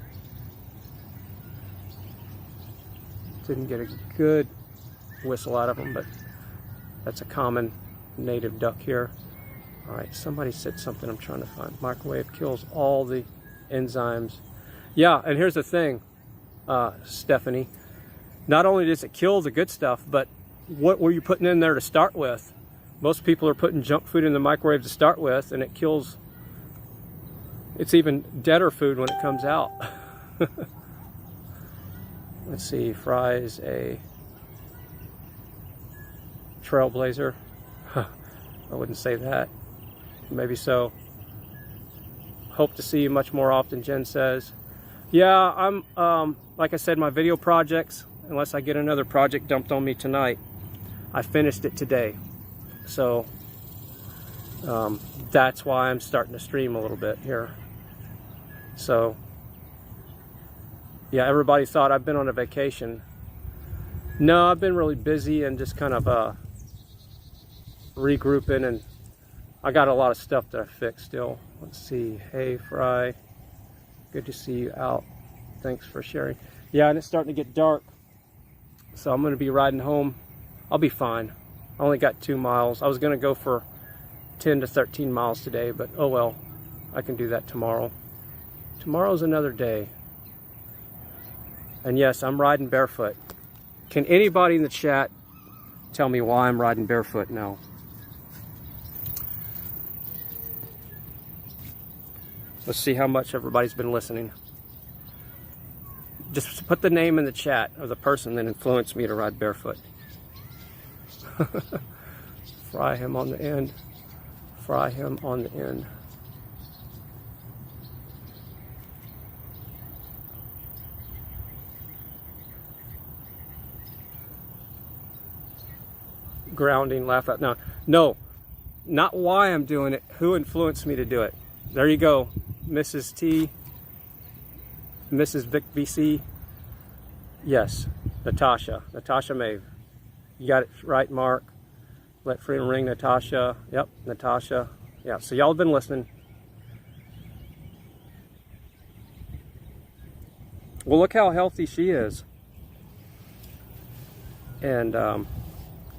Didn't get a good whistle out of them, but that's a common native duck here. All right, somebody said something I'm trying to find. Microwave kills all the enzymes. Yeah, and here's the thing, Stephanie. Not only does it kill the good stuff, but what were you putting in there to start with? Most people are putting junk food in the microwave to start with, and it kills. It's even deader food when it comes out. Let's see, Fry is a trailblazer. I wouldn't say that. Maybe so. Hope to see you much more often, Jen says. Yeah, I'm, like I said, my video projects, unless I get another project dumped on me tonight, I finished it today. So, that's why I'm starting to stream a little bit here. So, yeah, everybody thought I've been on a vacation. No, I've been really busy and just kind of regrouping, and I got a lot of stuff that I fixed still. Let's see. Hey, Fry. Good to see you out. Thanks for sharing. Yeah, and it's starting to get dark, so I'm going to be riding home. I'll be fine. I only got 2 miles. I was going to go for 10 to 13 miles today, but oh well. I can do that tomorrow. Tomorrow's another day. And yes, I'm riding barefoot. Can anybody in the chat tell me why I'm riding barefoot now? Let's see how much everybody's been listening. Just put the name in the chat of the person that influenced me to ride barefoot. Fry him on the end. Fry him on the end. Grounding, laugh out. No, not why I'm doing it. Who influenced me to do it? There you go, Mrs. T, Mrs. Vic BC. Yes, Natasha Maeve. You got it right, Mark. Let freedom ring, Natasha. Yep, Natasha. Yeah, so y'all have been listening. Well, look how healthy she is. And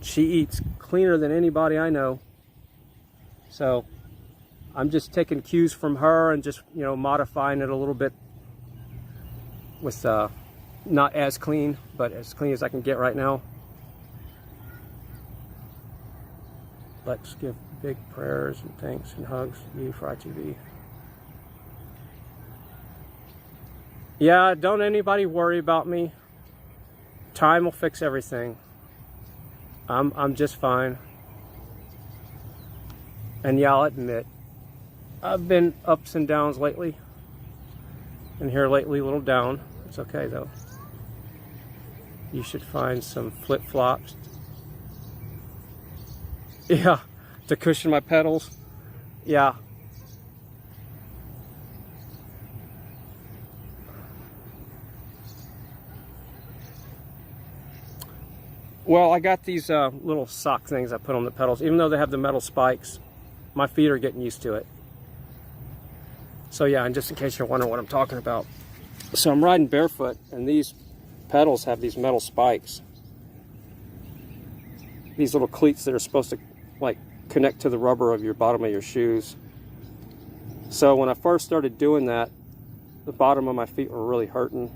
she eats cleaner than anybody I know. So I'm just taking cues from her and just, you know, modifying it a little bit with not as clean, but as clean as I can get right now. Let's give big prayers and thanks and hugs to you, Fry TV. Yeah, don't anybody worry about me. Time will fix everything. I'm just fine. And yeah, I'll admit, I've been ups and downs lately. And here lately, a little down. It's okay though. You should find some flip-flops. Yeah, to cushion my pedals. Yeah. Well, I got these little sock things I put on the pedals. Even though they have the metal spikes, my feet are getting used to it. So yeah, and just in case you're wondering what I'm talking about. So I'm riding barefoot, and these pedals have these metal spikes. These little cleats that are supposed to like connect to the rubber of your bottom of your shoes. So when I first started doing that, the bottom of my feet were really hurting.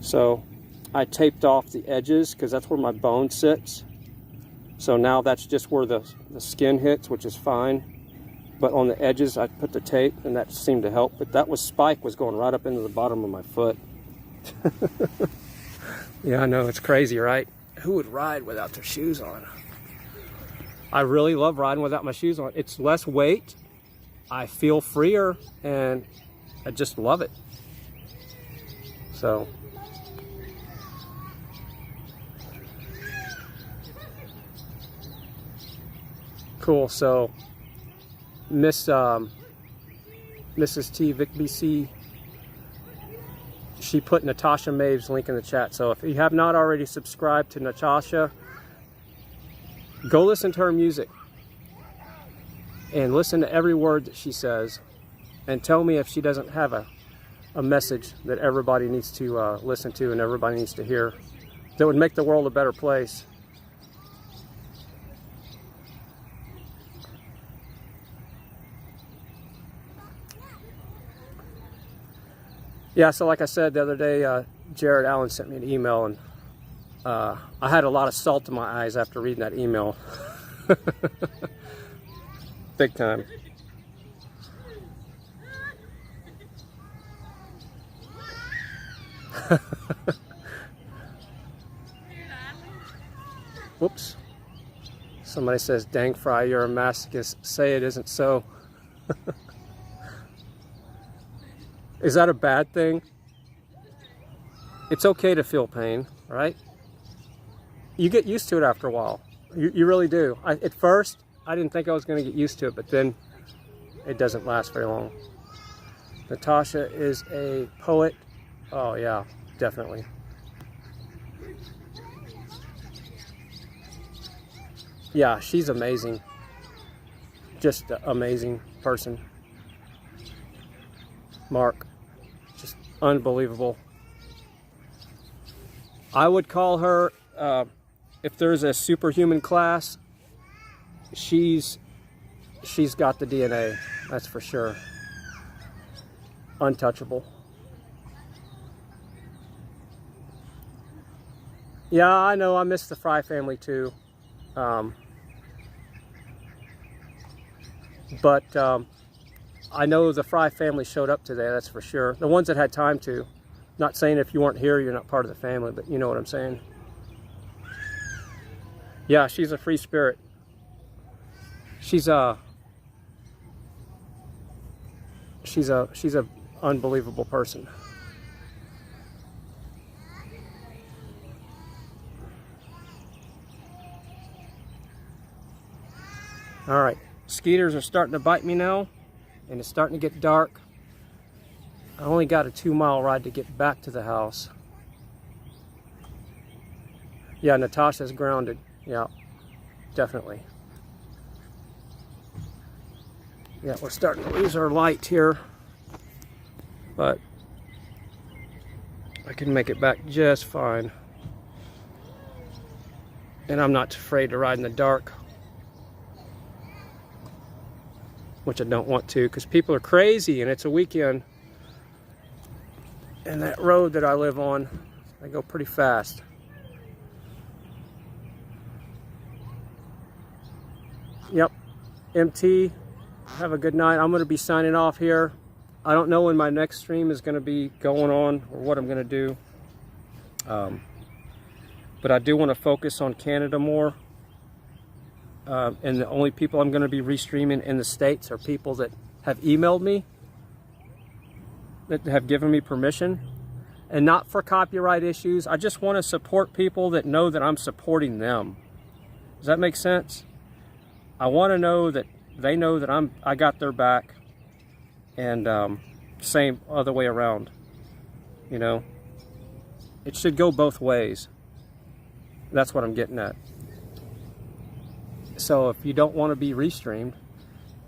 So I taped off the edges because that's where my bone sits. So now that's just where the skin hits, which is fine. But on the edges, I put the tape, and that seemed to help. But that spike was going right up into the bottom of my foot. Yeah, I know, it's crazy, right? Who would ride without their shoes on? I really love riding without my shoes on. It's less weight. I feel freer, and I just love it. So cool. So Mrs. T Vic BC, she put Natasha Maeve's link in the chat. So if you have not already subscribed to Natasha, go listen to her music and listen to every word that she says, and tell me if she doesn't have a message that everybody needs to listen to and everybody needs to hear that would make the world a better place. Yeah, so like I said the other day, Jared Allen sent me an email, and I had a lot of salt in my eyes after reading that email. Big time. Whoops. Somebody says, "Dang, Fry, you're a masochist. Say it isn't so." Is that a bad thing? It's okay to feel pain, right? You get used to it after a while. You really do. At first, I didn't think I was going to get used to it, but then it doesn't last very long. Natasha is a poet. Oh yeah, definitely. Yeah, she's amazing. Just an amazing person. Mark, just unbelievable. I would call her, if there's a superhuman class, she's got the DNA, that's for sure. Untouchable. Yeah, I know, I miss the Fry family too. But I know the Fry family showed up today, that's for sure. The ones that had time to. Not saying if you weren't here, you're not part of the family, but you know what I'm saying. Yeah, she's a free spirit. She's a unbelievable person. All right, skeeters are starting to bite me now, and it's starting to get dark. I only got a 2-mile ride to get back to the house. Yeah, Natasha's grounded. Yeah, definitely. Yeah, we're starting to lose our light here, but I can make it back just fine. And I'm not afraid to ride in the dark, which I don't want to, because people are crazy and it's a weekend. And that road that I live on, I go pretty fast. Yep, MT, have a good night. I'm going to be signing off here. I don't know when my next stream is going to be going on or what I'm going to do. But I do want to focus on Canada more. And the only people I'm going to be restreaming in the States are people that have emailed me, that have given me permission, and not for copyright issues. I just want to support people that know that I'm supporting them. Does that make sense? I want to know that they know that I got their back, and same other way around. You know, it should go both ways. That's what I'm getting at. So if you don't want to be restreamed,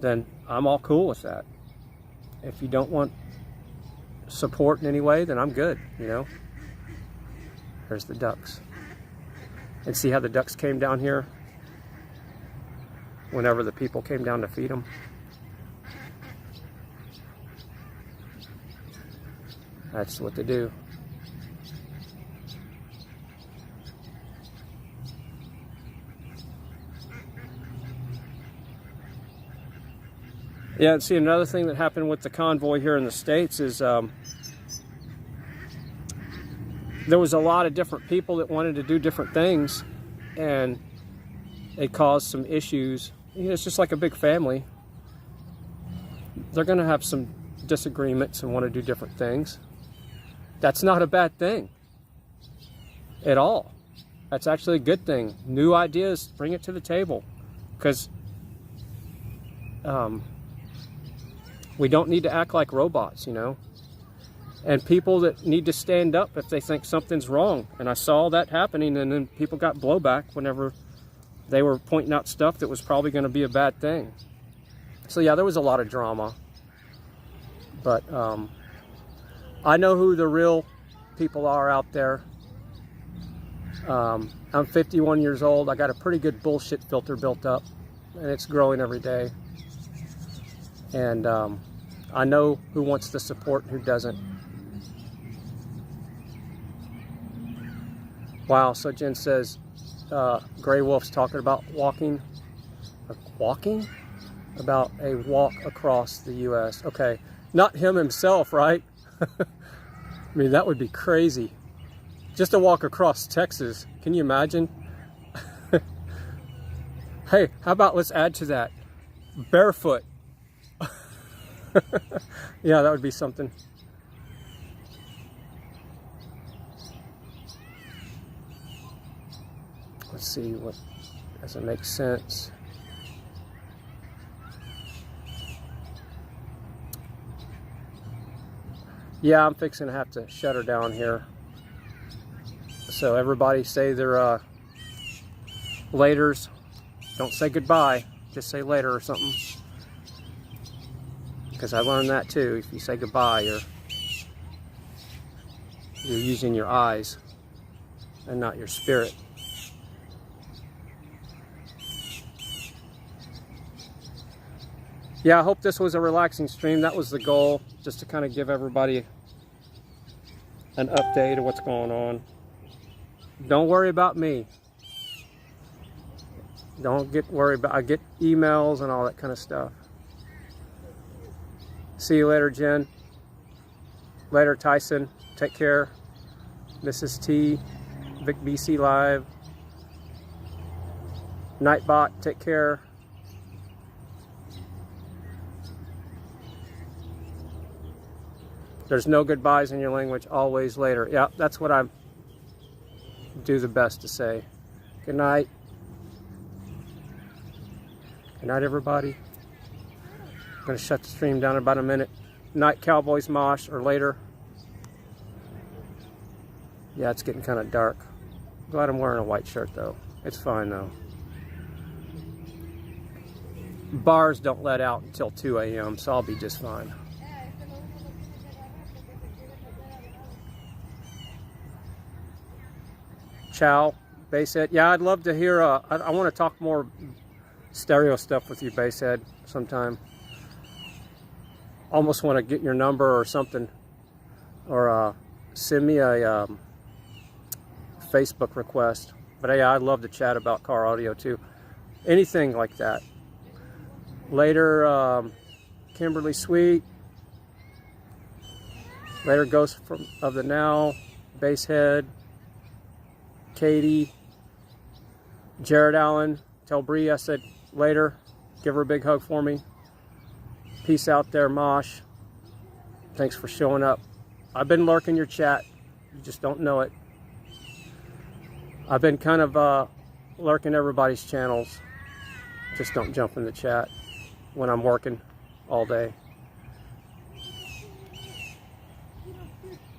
then I'm all cool with that. If you don't want support in any way, then I'm good, you know. There's the ducks. And see how the ducks came down here whenever the people came down to feed them? That's what they do. Yeah, and see, another thing that happened with the convoy here in the States is there was a lot of different people that wanted to do different things, and it caused some issues. You know, it's just like a big family. They're going to have some disagreements and want to do different things. That's not a bad thing at all. That's actually a good thing. New ideas, bring it to the table, because we don't need to act like robots, you know. And people that need to stand up if they think something's wrong. And I saw that happening, and then people got blowback whenever they were pointing out stuff that was probably going to be a bad thing. So yeah, there was a lot of drama. But I know who the real people are out there. I'm 51 years old. I got a pretty good bullshit filter built up, and it's growing every day. And I know who wants the support and who doesn't. Wow, so Jen says Gray Wolf's talking about walking about a walk across the U.S. Okay, not him himself, right? I mean, that would be crazy. Just to walk across Texas. Can you imagine? Hey, how about let's add to that? Barefoot. Yeah, that would be something. Let's see what does it make sense. Yeah, I'm fixing to have to shut her down here. So everybody say their laters. Don't say goodbye, just say later or something. Because I learned that too. If you say goodbye, you're using your eyes and not your spirit. Yeah, I hope this was a relaxing stream. That was the goal, just to kind of give everybody an update of what's going on. Don't worry about me. Don't get worried about, I get emails and all that kind of stuff. See you later, Jen. Later, Tyson. Take care. Mrs. T. Vic BC Live. Nightbot, take care. There's no goodbyes in your language, always later. Yeah, that's what I do the best to say. Good night. Good night, everybody. I'm going to shut the stream down in about a minute. Night, Cowboys Mosh, or later. Yeah, it's getting kind of dark. Glad I'm wearing a white shirt, though. It's fine, though. Bars don't let out until 2 a.m., so I'll be just fine. Chow, Basehead. Yeah, I'd love to hear, I want to talk more stereo stuff with you, Basehead, sometime. Almost want to get your number or something, or send me a Facebook request. But yeah, I'd love to chat about car audio too. Anything like that. Later, Kimberly Sweet. Later, Ghost of the Now, Basehead, Katie, Jared Allen. Tell Bree I said later. Give her a big hug for me. Peace out there, Mosh. Thanks for showing up. I've been lurking your chat. You just don't know it. I've been kind of lurking everybody's channels. Just don't jump in the chat when I'm working all day.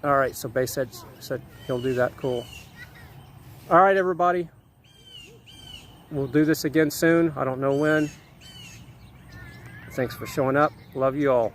All right, so Basehead said he'll do that. Cool. All right, everybody. We'll do this again soon. I don't know when. Thanks for showing up. Love you all.